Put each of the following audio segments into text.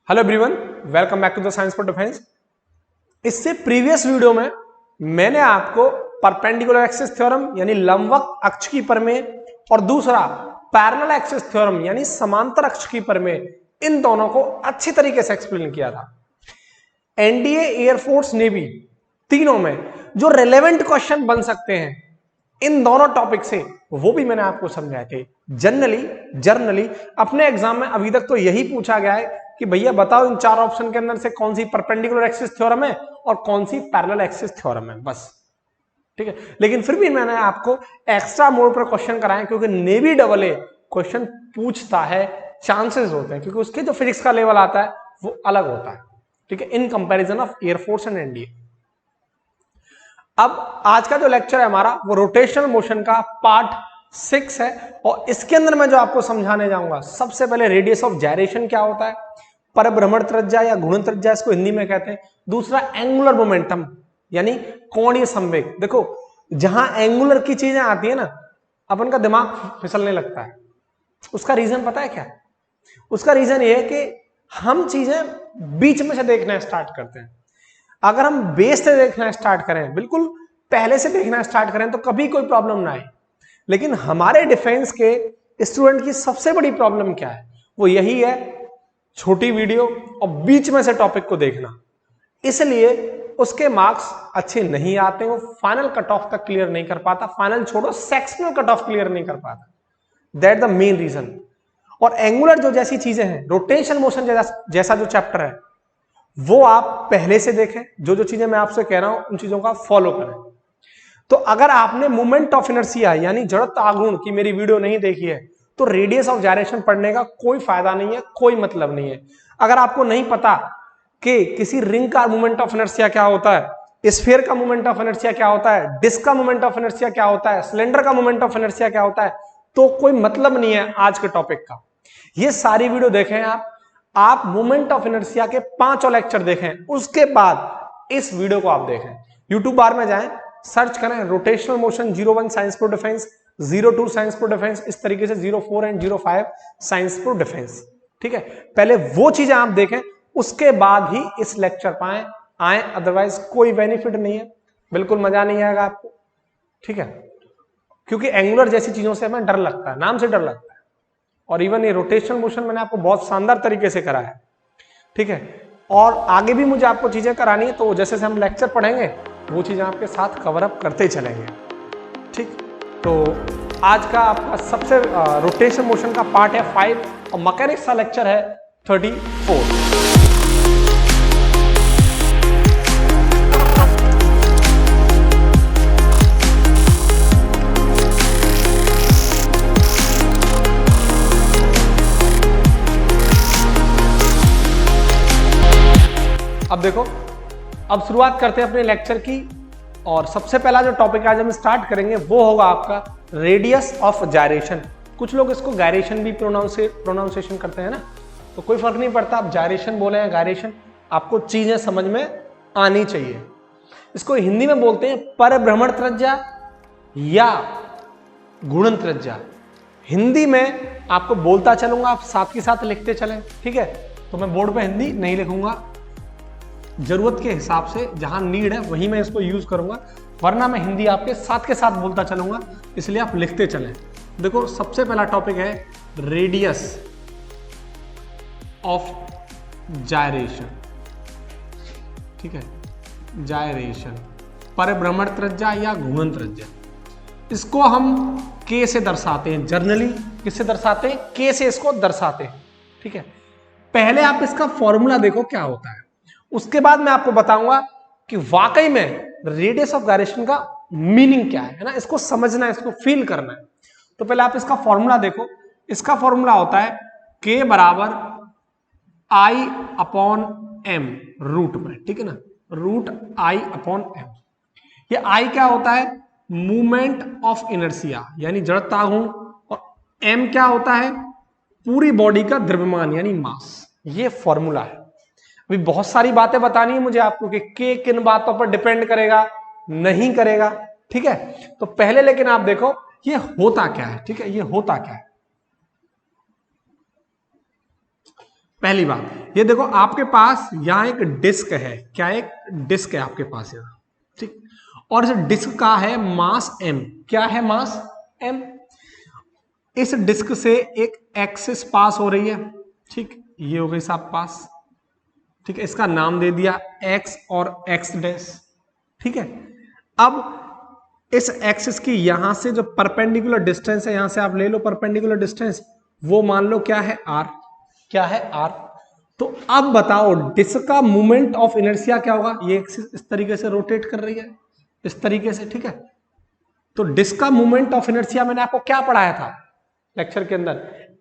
Hello everyone, welcome back to the science for defence. इससे previous video में मैंने आपको परपेंडिकुलर एक्सिस थ्योरम यानी लंबवत अक्ष की प्रमेय और दूसरा पैरेलल एक्सिस थ्योरम यानी समांतर अक्ष की प्रमेय, इन दोनों को अच्छी तरीके से एक्सप्लेन किया था। एनडीए, एयरफोर्स, नेवी तीनों में जो रेलेवेंट क्वेश्चन बन सकते हैं इन दोनों टॉपिक से, वो भी मैंने आपको समझाए थे। जर्नली अपने एग्जाम में अभी तक तो यही पूछा गया है कि भैया बताओ इन चार ऑप्शन के अंदर से कौन सी परपेंडिकुलर एक्सिस थ्योरम है और कौन सी पैरेलल एक्सिस थ्योरम है, बस। ठीक है, लेकिन फिर भी मैंने आपको एक्स्ट्रा मोड पर क्वेश्चन कराए क्योंकि नेवी डबल ए क्वेश्चन पूछता है, चांसेस होते हैं, क्योंकि उसके जो फिजिक्स का लेवल आता है वो अलग होता है। ठीक है, in comparison of air force and NDA. अब आज का जो लेक्चर है हमारा वो रोटेशनल मोशन का पार्ट 6 है और इसके अंदर मैं जो आपको समझाने जाऊंगा, सबसे पहले रेडियस ऑफ जायरेशन क्या होता है, परभ्रमण त्रिज्या या घूर्णन त्रिज्या इसको हिंदी में कहते हैं। दूसरा एंगुलर मोमेंटम यानी कोणीय संवेग। देखो, जहां एंगुलर की चीजें आती है ना, अपन का दिमाग फिसलने लगता है। उसका रीजन पता है क्या? उसका रीजन ये है कि हम चीजें बीच में से देखना स्टार्ट करते हैं। अगर हम बेस से देखना स्टार्ट करें, बिल्कुल पहले से देखना स्टार्ट करें, तो कभी कोई प्रॉब्लम ना आए। लेकिन हमारे डिफेंस के स्टूडेंट की सबसे बड़ी प्रॉब्लम क्या है? वो यही है, छोटी वीडियो और बीच में से टॉपिक को देखना। इसलिए उसके मार्क्स अच्छे नहीं आते, वो फाइनल कट ऑफ तक क्लियर नहीं कर पाता। फाइनल छोड़ो, सेक्शनल कट ऑफ क्लियर नहीं कर पाता। That the main reason. और एंगुलर जो जैसी चीजें हैं, रोटेशन मोशन जैसा जो चैप्टर है, वो आप पहले से देखें। जो जो चीजें मैं आपसे कह रहा हूं उन चीजों का फॉलो करें। तो अगर आपने मोमेंट ऑफ इनर्शिया यानी जड़त्व आघूर्ण की मेरी वीडियो नहीं देखी है, तो रेडियस ऑफ जायरेशन पढ़ने का कोई फायदा नहीं है, कोई मतलब नहीं है। अगर आपको नहीं पता कि किसी रिंग का मोमेंट ऑफ इनर्शिया क्या होता है, स्फीयर का मोमेंट ऑफ इनर्शिया क्या होता है, डिस्क का मोमेंट ऑफ इनर्शिया क्या होता है, सिलेंडर का मोमेंट ऑफ इनर्शिया क्या होता है, तो कोई मतलब नहीं है आज के टॉपिक का। ये सारी वीडियो देखें आप मोमेंट ऑफ इनर्शिया के 5 लेक्चर देखें, उसके बाद इस वीडियो को आप देखें। यूट्यूब बार में जाएं, सर्च करें rotational motion 01 science for defence, 02 science for defence, इस तरीके से 04 एंड 05 साइंस फॉर डिफेंस। ठीक है, पहले वो चीजें आप देखें, उसके बाद ही इस लेक्चर पाए आए, अदरवाइज कोई बेनिफिट नहीं है, बिल्कुल मजा नहीं आएगा आपको। ठीक है, क्योंकि एंगुलर जैसी चीजों से हमें डर लगता है, नाम से डर लगता है। और इवन ये रोटेशनल मोशन मैंने आपको बहुत शानदार तरीके से कराया है। ठीक है, और आगे भी मुझे आपको चीजें करानी है, तो जैसे हम लेक्चर पढ़ेंगे वो चीजें आपके साथ कवर अप करते चलेंगे। ठीक, तो आज का आपका सबसे रोटेशन मोशन का पार्ट है 5 और मैकेनिक्स का लेक्चर है 34। अब देखो, अब शुरुआत करते हैं अपने लेक्चर की। और सबसे पहला जो टॉपिक आज हम स्टार्ट करेंगे वो होगा आपका रेडियस ऑफ जायरेशन। कुछ लोग इसको गायरेशन भी प्रोनाउंसिएशन करते हैं ना, तो कोई फर्क नहीं पड़ता, आप जायरेशन बोले या गायरेशन, आपको चीजें समझ में आनी चाहिए। इसको हिंदी में बोलते हैं परभ्रमण त्रिज्या या घूर्णन त्रिज्या। हिंदी में आपको बोलता चलूंगा, आप साथ के साथ लिखते चलें। ठीक है, तो मैं बोर्ड पे हिंदी नहीं लिखूंगा, जरूरत के हिसाब से जहां नीड है वहीं मैं इसको यूज करूंगा, वरना मैं हिंदी आपके साथ के साथ बोलता चलूंगा, इसलिए आप लिखते चलें। देखो, सबसे पहला टॉपिक है रेडियस ऑफ जायरेशन। ठीक है, जायरेशन, परिभ्रमण त्रिज्या या घूर्णन त्रिज्या। इसको हम के से दर्शाते हैं, जर्नली किससे दर्शाते हैं? के से इसको दर्शाते हैं। ठीक है, पहले आप इसका फॉर्मूला देखो क्या होता है, उसके बाद मैं आपको बताऊंगा कि वाकई में रेडियस ऑफ गायरेशन का मीनिंग क्या है ना। इसको समझना है, इसको फील करना है। तो पहले आप इसका फॉर्मूला देखो। इसका फॉर्मूला होता है K बराबर I अपॉन M रूट में। ठीक है ना, रूट I अपॉन M। ये I क्या होता है? मूवमेंट ऑफ इनर्शिया यानी जड़त्व आघूर्ण, और M क्या होता है? पूरी बॉडी का द्रव्यमान यानी मास। ये फॉर्मूला है। अभी बहुत सारी बातें बतानी है मुझे आपको कि के किन बातों पर डिपेंड करेगा, नहीं करेगा। ठीक है, तो पहले लेकिन आप देखो ये होता क्या है। ठीक है, ये होता क्या है? पहली बात, ये देखो आपके पास यहां एक डिस्क है, क्या एक डिस्क है आपके पास यहां, ठीक। और इस डिस्क का है मास m, क्या है मास m। इस डिस्क से एक एक्सिस पास हो रही है, ठीक, ये हो गई साहब पास, ठीक है, इसका नाम दे दिया x और x डैश, ठीक है। अब इस एक्सिस की यहां से जो परपेंडिकुलर डिस्टेंस है, यहां से आप ले लो परपेंडिकुलर डिस्टेंस, वो मान लो क्या है r, क्या है r। तो अब बताओ डिस्क का मोमेंट ऑफ इनर्शिया क्या होगा, ये एक्सिस इस तरीके से रोटेट कर रही है, इस तरीके से, ठीक है। तो डिस्क का मोमेंट ऑफ इनर्शिया मैंने आपको क्या पढ़ाया था लेक्चर के अंदर,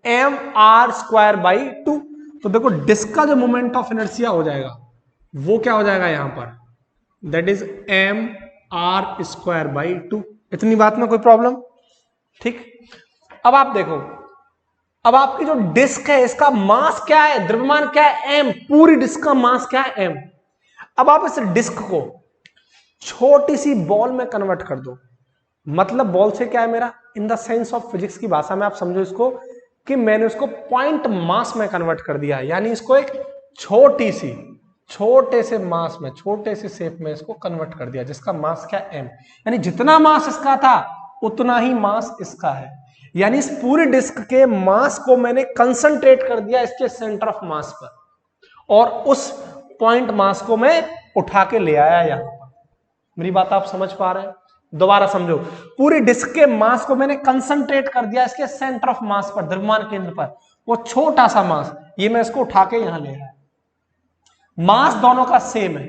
mr²/2। तो देखो डिस्क का जो मोमेंट ऑफ इनर्शिया हो जाएगा वो क्या हो जाएगा यहां पर, दैट इज mr²/2। इतनी बात में कोई प्रॉब्लम, ठीक। अब आप देखो, अब आपकी जो डिस्क है इसका मास क्या है, द्रव्यमान क्या है m, पूरी डिस्क का मास क्या है m। अब आप इस डिस्क को छोटी सी बॉल में कन्वर्ट कर दो, मतलब बॉल से क्या है मेरा, in the sense of physics की भाषा में आप समझो इसको कि मैंने उसको पॉइंट मास में कन्वर्ट कर दिया, यानी इसको एक छोटी सी, छोटे से मास में, छोटे से शेप में इसको कन्वर्ट कर दिया, जिसका मास क्या m, यानी जितना मास इसका था उतना ही मास इसका है। यानी इस पूरी डिस्क के मास को मैंने कंसंट्रेट कर दिया इसके सेंटर ऑफ मास पर, और उस पॉइंट मास को मैं उठा के ले आया यहां पर। मेरी बात आप समझ पा रहे हैं, दोबारा समझो, पूरी डिस्क के मास को मैंने कंसंट्रेट कर दिया इसके सेंटर ऑफ मास पर, द्रव्यमान केंद्र पर, वो छोटा सा मास, ये मैं इसको उठा के यहां ले आया। मास दोनों का सेम है,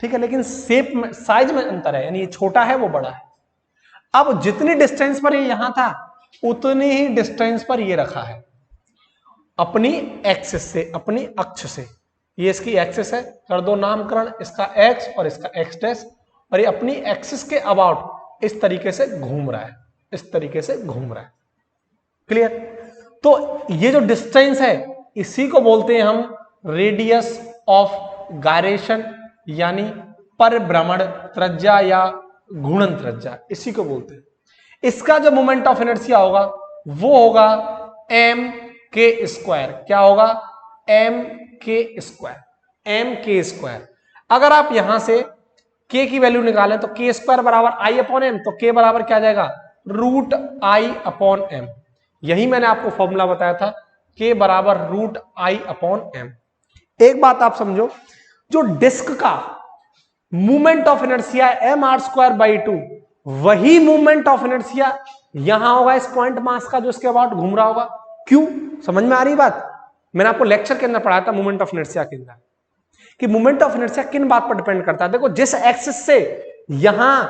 ठीक है, लेकिन शेप में, साइज में अंतर है, यानी ये छोटा है वो बड़ा है। अब जितनी डिस्टेंस पर ये यहां था उतनी ही डिस्टेंस पर ये रखा है अपनी एक्सिस से, अपनी अक्ष से। ये इसकी एक्सिस है, कर दो नामकरण, इसका एक्स और इसका एक्स डैश, और ये अपनी एक्सिस के अबाउट इस तरीके से घूम रहा है, इस तरीके से घूम रहा है। क्लियर। तो ये जो डिस्टेंस है इसी को बोलते हैं हम रेडियस ऑफ गायरेशन, यानी परिभ्रमण त्रिज्या या घूर्णन त्रिज्या, इसी को बोलते हैं। इसका जो मोमेंट ऑफ इनर्शिया होगा वो होगा m², क्या होगा, m²। अगर आप यहां से k की वैल्यू निकालें तो k² बराबर I/m, तो k बराबर क्या जाएगा, √I/m। यही मैंने आपको फॉर्मूला बताया था, k बराबर √I/m। एक बात आप समझो, जो डिस्क का मूवमेंट ऑफ इनर्शिया है mr²/2, वही मूवमेंट ऑफ इनर्शिया यहां होगा इस पॉइंट मास का जो इसके अबाउट घूम रहा होगा। क्यों, समझ में आ रही बात। मैंने आपको लेक्चर के अंदर पढ़ाया था मूवमेंट ऑफ इनर्शिया के अंदर कि मूवमेंट ऑफ इनर्शिया किन बात पर डिपेंड करता है। देखो जिस एक्सिस से यहां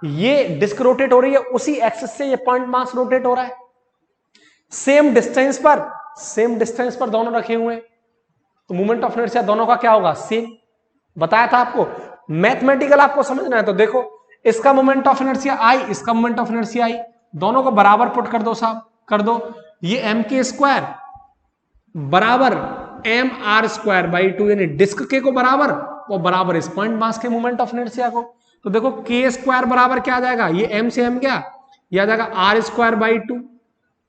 ये डिस्क रोटेट हो रही है उसी एक्सिस से ये पॉइंट मास रोटेट हो रहा है, सेम डिस्टेंस पर, सेम डिस्टेंस पर दोनों रखे हुए हैं, तो मूवमेंट ऑफ इनर्शिया दोनों का क्या होगा, सेम। बताया था आपको, मैथमेटिकल आपको समझना है तो देखो, इसका मोमेंट ऑफ इनर्शिया I, इसका मोमेंट ऑफ इनर्शिया I, दोनों को बराबर पुट कर दो साहब, कर दो। ये m² बराबर mr²/2, यानी डिस्क के को बराबर, वो बराबर इस पॉइंट मास के मोमेंट ऑफ इनर्शिया को। तो देखो k² बराबर क्या आ जाएगा, ये m से m क्या, ये आ जाएगा r²/2।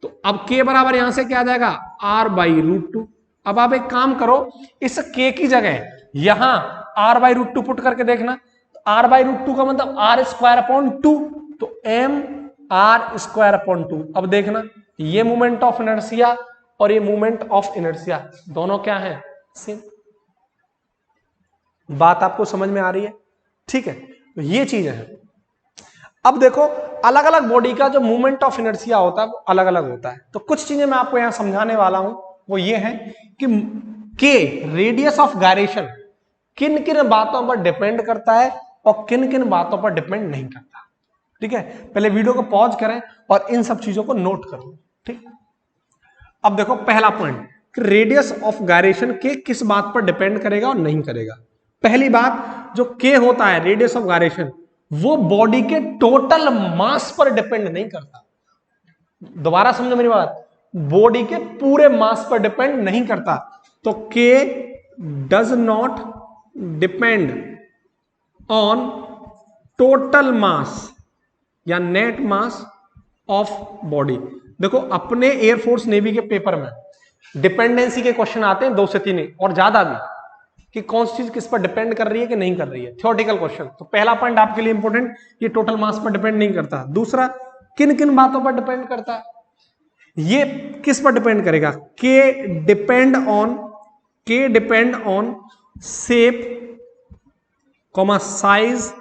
तो अब k बराबर यहां से क्या आ जाएगा, r/√2। अब आप एक काम करो, इस k की जगह यहां r/√2 पुट करके देखना, r/√2 का मतलब r²/2, तो mr²/2। अब देखना ये मूवमेंट ऑफ इनर्शिया और ये मूवमेंट ऑफ इनर्शिया दोनों क्या है, सेम। बात आपको समझ में आ रही है, ठीक है। तो ये चीज है। अब देखो अलग अलग बॉडी का जो मूवमेंट ऑफ इनर्शिया होता है वो अलग अलग होता है। तो कुछ चीजें मैं आपको यहां समझाने वाला हूं, वो ये है कि के रेडियस ऑफ गायरेशन किन किन बातों पर डिपेंड करता है और किन किन बातों पर डिपेंड नहीं करता। ठीक है, पहले वीडियो को पॉज करें और इन सब चीजों को नोट करो। ठीक, अब देखो पहला पॉइंट कि रेडियस ऑफ गायरेशन के किस बात पर डिपेंड करेगा और नहीं करेगा। पहली बात, जो के होता है रेडियस ऑफ गायरेशन, वो बॉडी के टोटल मास पर डिपेंड नहीं करता। दोबारा समझो मेरी बात, बॉडी के पूरे मास पर डिपेंड नहीं करता। तो के does not depend on total mass या नेट मास ऑफ बॉडी। देखो अपने एयरफोर्स नेवी के पेपर में डिपेंडेंसी के क्वेश्चन आते हैं 2 से 3 और ज्यादा भी, कि कौन सी चीज किस पर डिपेंड कर रही है कि नहीं कर रही है, थ्योरेटिकल क्वेश्चन। तो पहला पॉइंट आपके लिए इंपॉर्टेंट, ये टोटल मास पर डिपेंड नहीं करता। दूसरा, किन किन बातों पर डिपेंड करता है, ये किस पर डिपेंड करेगा, के depend on shape comma size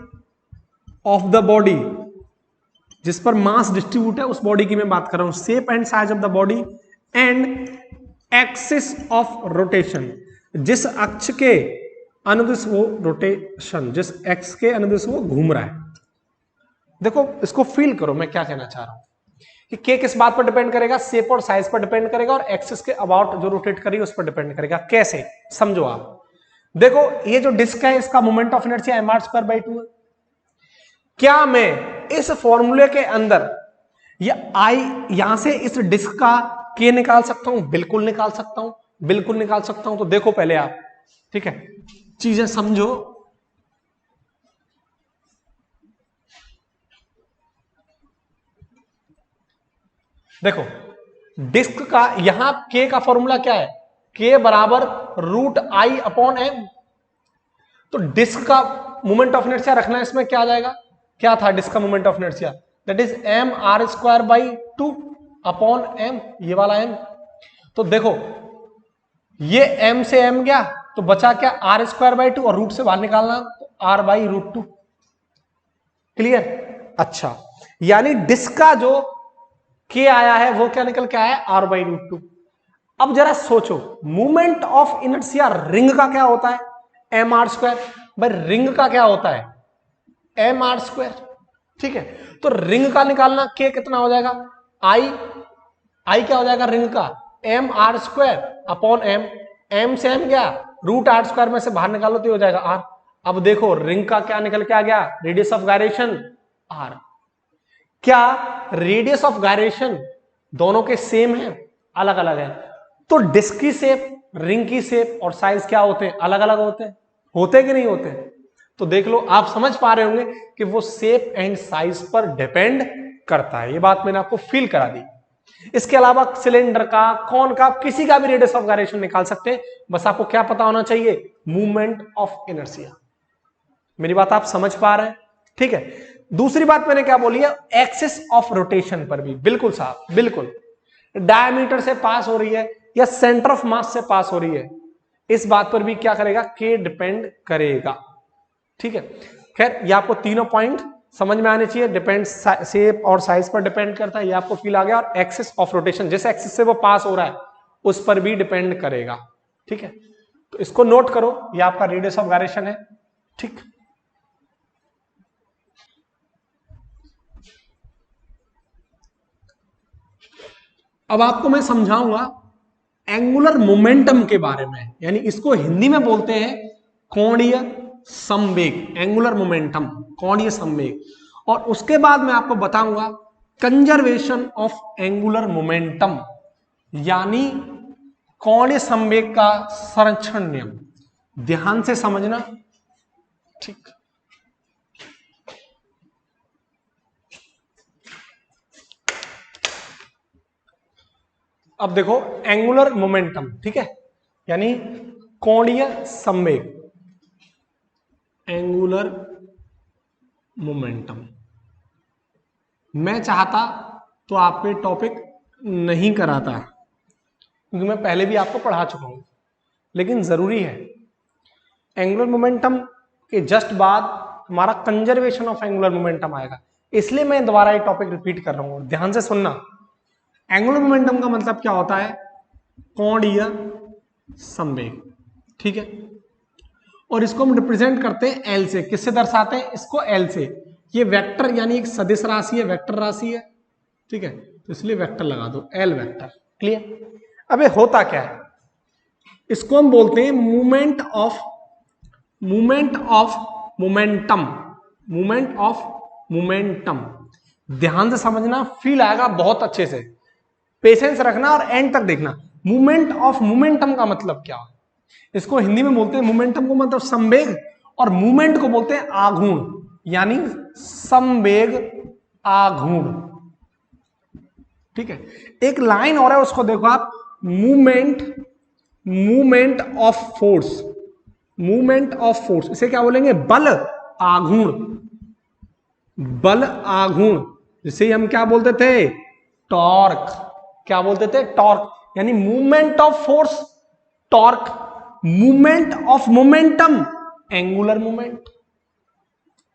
of the body, जिस पर मास डिस्ट्रीब्यूट है उस बॉडी की मैं बात कर रहा हूं, shape and size of the body, and axis of rotation, जिस अक्ष के अनुदिश वो रोटेशन, जिस एक्स के अनुदिश वो घूम रहा है। देखो इसको फील करो मैं क्या कहना चाह रहा हूं, कि के किस बात पर डिपेंड करेगा, शेप और साइज पर डिपेंड करेगा, और एक्सिस के अबाउट जो रोटेट करेगी उस पर डिपेंड करेगा। कैसे, समझो आप। देखो ये जो डिस्क है इसका मोमेंट ऑफ इनर्शिया mr²/2 है। क्या मैं इस फॉर्मूले के अंदर या यहां से इस डिस्क का के निकाल सकता हूं? बिल्कुल निकाल सकता हूं, बिल्कुल निकाल सकता हूं। तो देखो पहले आप, ठीक है, चीजें समझो। देखो डिस्क का यहां के का फॉर्मूला क्या है, के बराबर √I/m। तो डिस्क का मोमेंट ऑफ इनर्शिया रखना है इसमें, क्या आ जाएगा, क्या था डिस्क का moment of inertia, that is mr²/2/m, ये वाला m। तो देखो ये m से m गया तो बचा क्या, r²/2, और रूट से बाहर निकालना तो r/√2। क्लियर? अच्छा, यानी डिस्क का जो के आया है वो क्या निकल के आया है, r/√2। अब जरा सोचो मोमेंट ऑफ इनर्शिया रिंग का क्या होता है, mr²। भाई रिंग का क्या होता है, mr²। ठीक है, तो रिंग का निकालना के कितना हो जाएगा, आई क्या हो जाएगा रिंग का, mr²/m। m से m गया, √r² में से बाहर निकालो तो हो जाएगा r। अब देखो रिंग का क्या निकल के आ गया, रेडियस ऑफ गायरेशन r। क्या रेडियस ऑफ गायरेशन दोनों के सेम है, अलग अलग है? तो डिस्क की शेप, रिंग की शेप और साइज क्या होते हैं, अलग अलग होते हैं, होते कि नहीं होते? तो देख लो, आप समझ पा रहे होंगे कि वो शेप एंड साइज पर डिपेंड करता है। ये बात मैंने आपको फील करा दी। इसके अलावा सिलेंडर का, कौन का, किसी का भी रेडियस ऑफ गायरेशन निकाल सकते हैं, बस आपको क्या पता होना चाहिए, मूवमेंट ऑफ इनर्शिया। मेरी बात आप समझ पा रहे हैं? ठीक है। दूसरी बात मैंने क्या बोली है, एक्सिस ऑफ रोटेशन पर भी बिल्कुल साहब, बिल्कुल डायमीटर से पास हो रही है या सेंटर ऑफ मास से पास हो रही है, इस बात पर भी क्या करेगा, के डिपेंड करेगा। ठीक है, खैर ये आपको तीनों पॉइंट समझ में आने चाहिए। डिपेंड, शेप और साइज पर डिपेंड करता है, ये आपको फील आ गया। और एक्सिस ऑफ रोटेशन, जिस एक्सिस से वो पास हो रहा है उस पर भी डिपेंड करेगा। ठीक है, तो इसको नोट करो, ये आपका रेडियस ऑफ गायरेशन है। ठीक, अब आपको मैं समझाऊंगा एंगुलर मोमेंटम के बारे में, यानी इसको हिंदी में बोलते हैं कोणीय संवेग, एंगुलर मोमेंटम, कोणीय संवेग। और उसके बाद मैं आपको बताऊंगा कंजर्वेशन ऑफ एंगुलर मोमेंटम, यानी कोणीय संवेग का संरक्षण नियम। ध्यान से समझना। ठीक, अब देखो एंगुलर मोमेंटम, ठीक है, यानी कोणीय संवेग, एंगुलर मोमेंटम। मैं चाहता तो आपको ये टॉपिक नहीं कराता, क्योंकि मैं पहले भी आपको पढ़ा चुका हूं, लेकिन जरूरी है। एंगुलर मोमेंटम के जस्ट बाद हमारा कंजर्वेशन ऑफ एंगुलर मोमेंटम आएगा, इसलिए मैं दोबारा ये टॉपिक रिपीट कर रहा हूं। ध्यान से सुनना। एंगुलर मोमेंटम का मतलब क्या होता है, कोणीय संवेग। ठीक है, और इसको हम रिप्रेजेंट करते हैं एल से। किससे दर्शाते हैं इसको, एल से। ये वेक्टर यानी एक सदिश राशि है, वेक्टर राशि है। ठीक है, तो इसलिए वेक्टर लगा दो, एल वेक्टर। क्लियर? अबे होता क्या है, इसको हम बोलते हैं movement of momentum, movement of momentum. ध्यान से समझना, फील आएगा बहुत अच्छे से, पेशेंस रखना और एंड तक देखना। मूवमेंट ऑफ मोमेंटम का मतलब क्या है, इसको हिंदी में बोलते हैं, मोमेंटम को मतलब संवेग, और मूवमेंट को बोलते हैं आघूर्ण, यानी संवेग आघूर्ण। ठीक है, एक लाइन और है, उसको देखो आप, movement movement of force, movement of force, इसे क्या बोलेंगे? बल आघूर्ण, बल आघूर्ण, जिसे हम क्या बोलते थे? टॉर्क। क्या बोलते थे? टॉर्क। यानी movement of force torque, movement of momentum angular movement.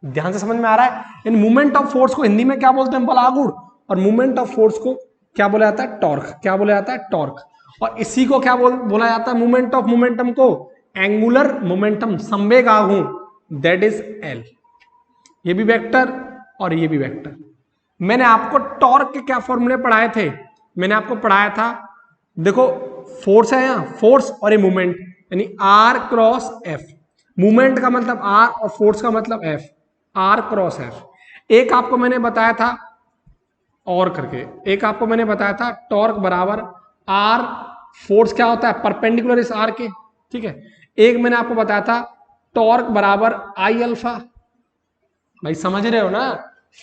ध्यान से समझ में आ रहा है? इन मूवमेंट ऑफ फोर्स को हिंदी में क्या बोलते हैं? बल आघूर्ण। और मूवमेंट ऑफ फोर्स को क्या बोला जाता है? टॉर्क। क्या बोला जाता है? टॉर्क। और इसी को क्या बोला जाता है? मूवमेंट ऑफ मोमेंटम को एंगुलर मोमेंटम, संवेग आघूर्ण, दैट इज एल। ये भी वेक्टर और ये भी वेक्टर। मैंने आपको टॉर्क के क्या फॉर्मूले पढ़ाए थे? मैंने आपको पढ़ाया था, देखो फोर्स है यहां, फोर्स और ये मूवमेंट, यानी आर क्रॉस एफ। मूवमेंट का मतलब आर और फोर्स का मतलब एफ, आर क्रॉस एफ। एक आपको मैंने बताया था और करके, एक आपको मैंने बताया था टॉर्क बराबर आर, फोर्स क्या होता है? परपेंडिकुलर इस आर के, ठीक है। एक मैंने आपको बताया था टॉर्क बराबर आई अल्फा। भाई समझ रहे हो ना?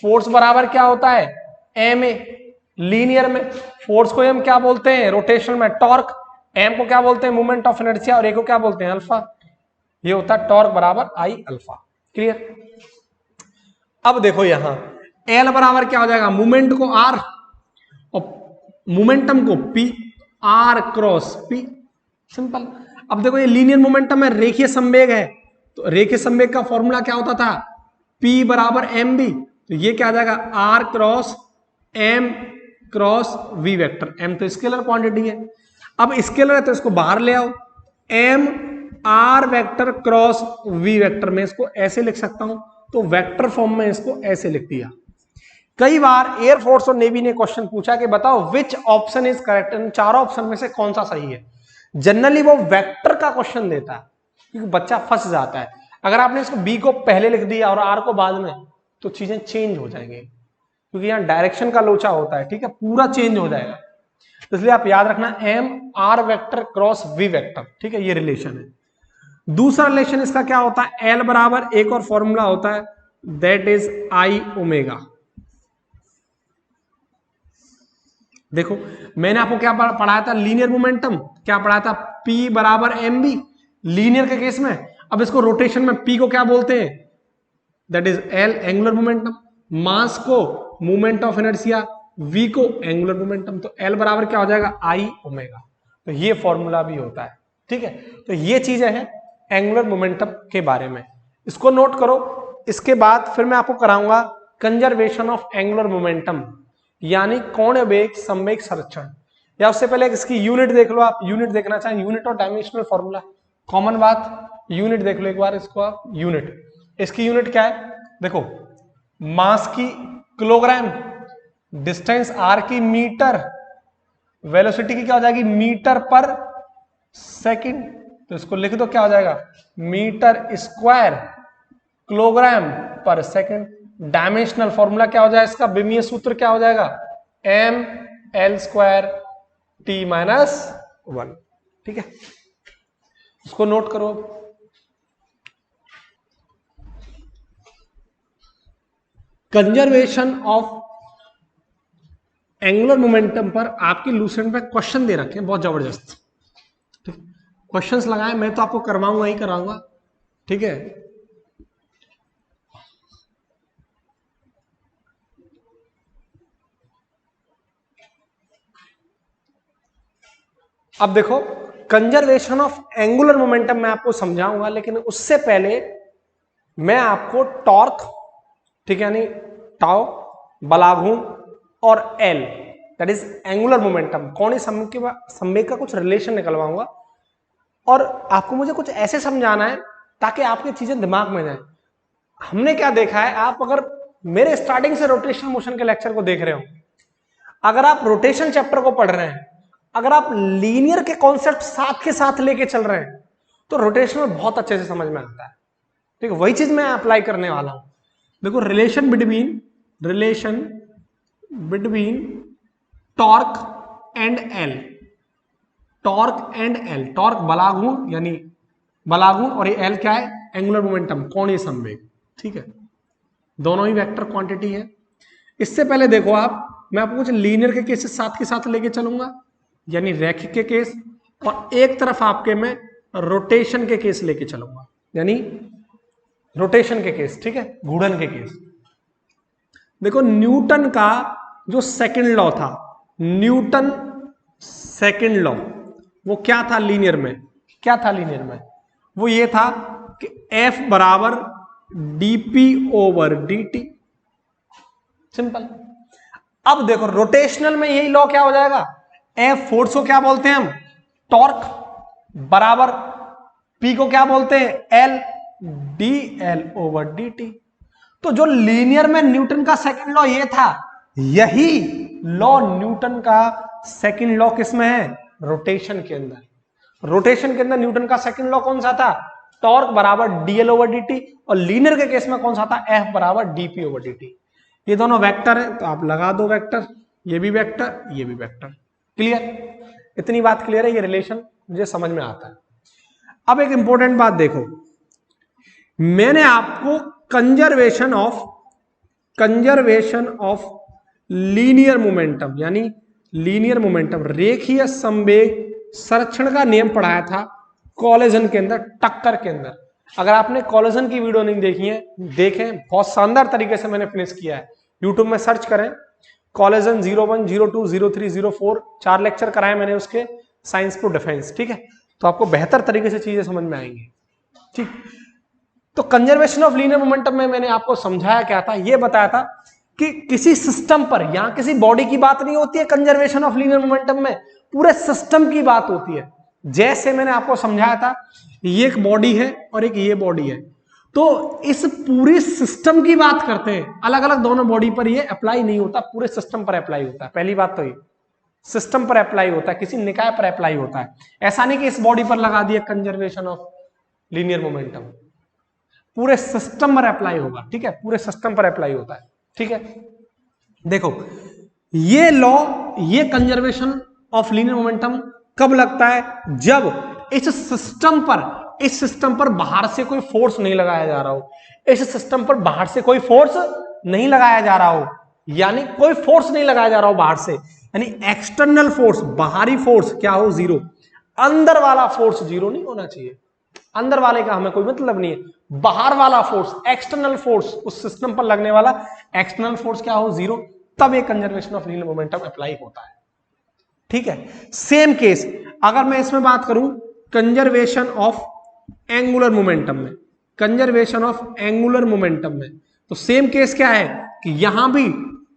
फोर्स बराबर क्या होता है? M A. लीनियर में फोर्स को हम क्या बोलते हैं? रोटेशन में टॉर्क। एम को क्या बोलते हैं? Moment of inertia. और ए को क्या बोलते हैं? अल्फा। ये होता है टॉर्क बराबर आई अल्फा। क्लियर? अब देखो यहां एल बराबर क्या हो जाएगा? मूवमेंट को आर और मोमेंटम को P, R cross P, simple. अब देखो ये लीनियर मोमेंटम है, रेखीय संवेग है, तो रेखीय संवेग का फॉर्मूला क्या होता था? P बराबर एम बी। तो ये क्या आ जाएगा? R cross M cross V vector. M तो स्केलर क्वांटिटी है, अब स्केलर है तो इसको बाहर ले आओ, M R vector cross V vector. में इसको ऐसे लिख सकता हूं, तो वेक्टर फॉर्म में इसको ऐसे लिख दिया। कई बार एयरफोर्स और नेवी ने क्वेश्चन पूछा कि बताओ विच ऑप्शन इज करेक्ट, इन चारों ऑप्शन में से कौन सा सही है। जनरली वो वेक्टर का क्वेश्चन देता है, क्योंकि बच्चा फंस जाता है। अगर आपने इसको बी को पहले लिख दिया और आर को बाद में, तो चीजें चेंज हो जाएंगी, क्योंकि यहाँ डायरेक्शन का लोचा होता है, ठीक है, पूरा चेंज हो जाएगा। इसलिए आप याद रखना M R vector cross V vector, ठीक है, ये रिलेशन है। दूसरा रिलेशन इसका क्या होता है? एल बराबर एक और फॉर्मूला होता है, दैट इज आई ओमेगा। देखो मैंने आपको क्या पढ़ाया था? Linear momentum. क्या पढ़ाया था? P बराबर एम बी, लीनियर के केस में। अब इसको रोटेशन में P को क्या बोलते हैं? That is L, angular momentum. Mass को मोमेंट ऑफ इनर्शिया, V को एंगुलर मोमेंटम। तो L बराबर क्या हो जाएगा? I omega. तो ये फॉर्मूला भी होता है, ठीक है। तो ये चीजें हैं एंगुलर मोमेंटम के बारे में, इसको नोट करो। इसके बाद फिर मैं आपको कराऊंगा कंजर्वेशन ऑफ एंगुलर मोमेंटम, यानी कोण वेग संवेग संरक्षण। या उससे पहले इसकी यूनिट देख लो आप, यूनिट देखना चाहें, यूनिट और डायमेंशनल फॉर्मूला कॉमन बात, यूनिट देख लो एक बार इसको आप। यूनिट, इसकी यूनिट क्या है? देखो मास की किलोग्राम, डिस्टेंस आर की मीटर, वेलोसिटी की क्या हो जाएगी? मीटर पर सेकंड। तो इसको लिख दो, क्या हो जाएगा? मीटर स्क्वायर किलोग्राम पर सेकंड। डायमेंशनल फॉर्मूला क्या हो जाएगा इसका? विमीय सूत्र क्या हो जाएगा? M L square T minus 1, ठीक है। उसको नोट करो। कंजर्वेशन ऑफ एंगुलर मोमेंटम पर आपकी लूसेंट पे क्वेश्चन दे रखे हैं बहुत जबरदस्त, ठीक। क्वेश्चंस लगाए, मैं तो आपको करवाऊंगा ही कराऊंगा, ठीक है। अब देखो कंजर्वेशन ऑफ एंगुलर मोमेंटम मैं आपको समझाऊंगा, लेकिन उससे पहले मैं आपको टॉर्क, ठीक है, यानी टाउ, बलाघूर्ण और L, that is angular momentum, कोणीय संवेग का कुछ रिलेशन निकलवाऊंगा। और आपको मुझे कुछ ऐसे समझाना है ताकि आपकी चीजें दिमाग में जाए। हमने क्या देखा है, आप अगर मेरे स्टार्टिंग से रोटेशनल मोशन के लेक्चर को देख रहे हो, अगर आप रोटेशन चैप्टर को पढ़ रहे हैं, अगर आप लीनियर के कॉन्सेप्ट साथ के साथ लेके चल रहे हैं, तो रोटेशनल बहुत अच्छे से समझ में आता है, ठीक है। वही चीज मैं अप्लाई करने वाला हूं। देखो relation between torque and L, torque and L, torque बलाघूर्ण यानी बलाघूर्ण, और ये एल क्या है? एंगुलर मोमेंटम, कोणीय संवेग, ठीक है। दोनों ही वेक्टर क्वांटिटी है। इससे पहले देखो आप, मैं आपको कुछ लीनियर के केसेस साथ के साथ लेके चलूंगा, यानी रैखिक के केस, और एक तरफ आपके मैं रोटेशन के केस लेके चलूंगा, यानी रोटेशन के केस, ठीक है, घूर्णन के केस। देखो न्यूटन का जो सेकंड लॉ था, न्यूटन सेकंड लॉ, वो क्या था लीनियर में, क्या था लीनियर में, वो ये था कि F बराबर dp ओवर dt, सिंपल। अब देखो रोटेशनल में यही लॉ क्या हो जाएगा, F फोर्स को क्या बोलते हैं हम, टॉर्क, बराबर P को क्या बोलते हैं, L, dl ओवर dt। तो जो लीनियर में न्यूटन का सेकंड लॉ ये था, यही लॉ न्यूटन का सेकंड लॉ किसमें है, रोटेशन के अंदर। रोटेशन के अंदर न्यूटन का सेकंड लॉ कौन सा था, टॉर्क बराबर dl ओवर dt, और लीनियर के केस में कौन सा था, F बराबर dp ओवर dt। ये दोनों वेक्टर है तो आप लगा दो वेक्टर, ये भी वेक्टर, ये भी वेक्टर, क्लियर। इतनी बात क्लियर है, ये रिलेशन मुझे समझ में आता है। अब एक इंपॉर्टेंट बात देखो, मैंने आपको कंजर्वेशन ऑफ लीनियर मोमेंटम, यानी लीनियर मोमेंटम, रेखीय संवेग संरक्षण का नियम पढ़ाया था कॉलिजन के अंदर, टक्कर के अंदर। अगर आपने कॉलिजन की वीडियो नहीं देखी है, देखें, बहुत शानदार तरीके से मैंने फिनिश किया है, यूट्यूब में सर्च करें, कॉलिजन 01, 02, 03, 04, 4 लेक्चर कराए मैंने उसके, साइंस टू डिफेंस, ठीक है, तो आपको बेहतर तरीके से चीजें समझ में आएंगी, ठीक। तो कंजर्वेशन ऑफ लीनियर मोमेंटम में मैंने आपको समझाया क्या था, ये बताया था कि किसी सिस्टम पर, यहां किसी बॉडी की बात नहीं होती है कंजर्वेशन ऑफ लीनियर मोमेंटम में, पूरे सिस्टम की बात होती है। जैसे मैंने आपको समझाया था, ये एक बॉडी है और एक ये बॉडी है, तो इस पूरी सिस्टम की बात करते हैं, अलग अलग दोनों बॉडी पर ये अप्लाई नहीं होता, पूरे सिस्टम पर अप्लाई होता है। पहली बात तो ये सिस्टम पर अप्लाई होता है, किसी निकाय पर अप्लाई होता है। ऐसा नहीं कि इस बॉडी पर लगा दिया कंजर्वेशन ऑफ लीनियर मोमेंटम, पूरे सिस्टम पर अप्लाई होगा, ठीक है, पूरे सिस्टम पर अप्लाई होता है, ठीक है। देखो ये लॉ, ये कंजर्वेशन ऑफ लीनियर मोमेंटम कब लगता है, जब इस सिस्टम पर बाहर से कोई फोर्स नहीं लगाया जा रहा हो, इस सिस्टम पर बाहर से कोई फोर्स नहीं लगाया जा रहा हो, यानी कोई फोर्स नहीं लगाया जा रहा हो बाहर से, यानी एक्सटर्नल फोर्स, बाहरी फोर्स क्या हो, जीरो, अंदर वाला फोर्स जीरो नहीं होना चाहिए। अंदर वाले का हमें कोई मतलब नहीं है, बाहर वाला फोर्स, एक्सटर्नल फोर्स, उस सिस्टम पर लगने वाला एक्सटर्नल फोर्स क्या हो, जीरो, तब एक conservation of linear momentum apply होता है, ठीक है। सेम केस अगर मैं इसमें बात करूं कंजर्वेशन ऑफ एंगुलर मोमेंटम में, कंजर्वेशन ऑफ एंगुलर मोमेंटम में, तो सेम केस क्या है कि यहां भी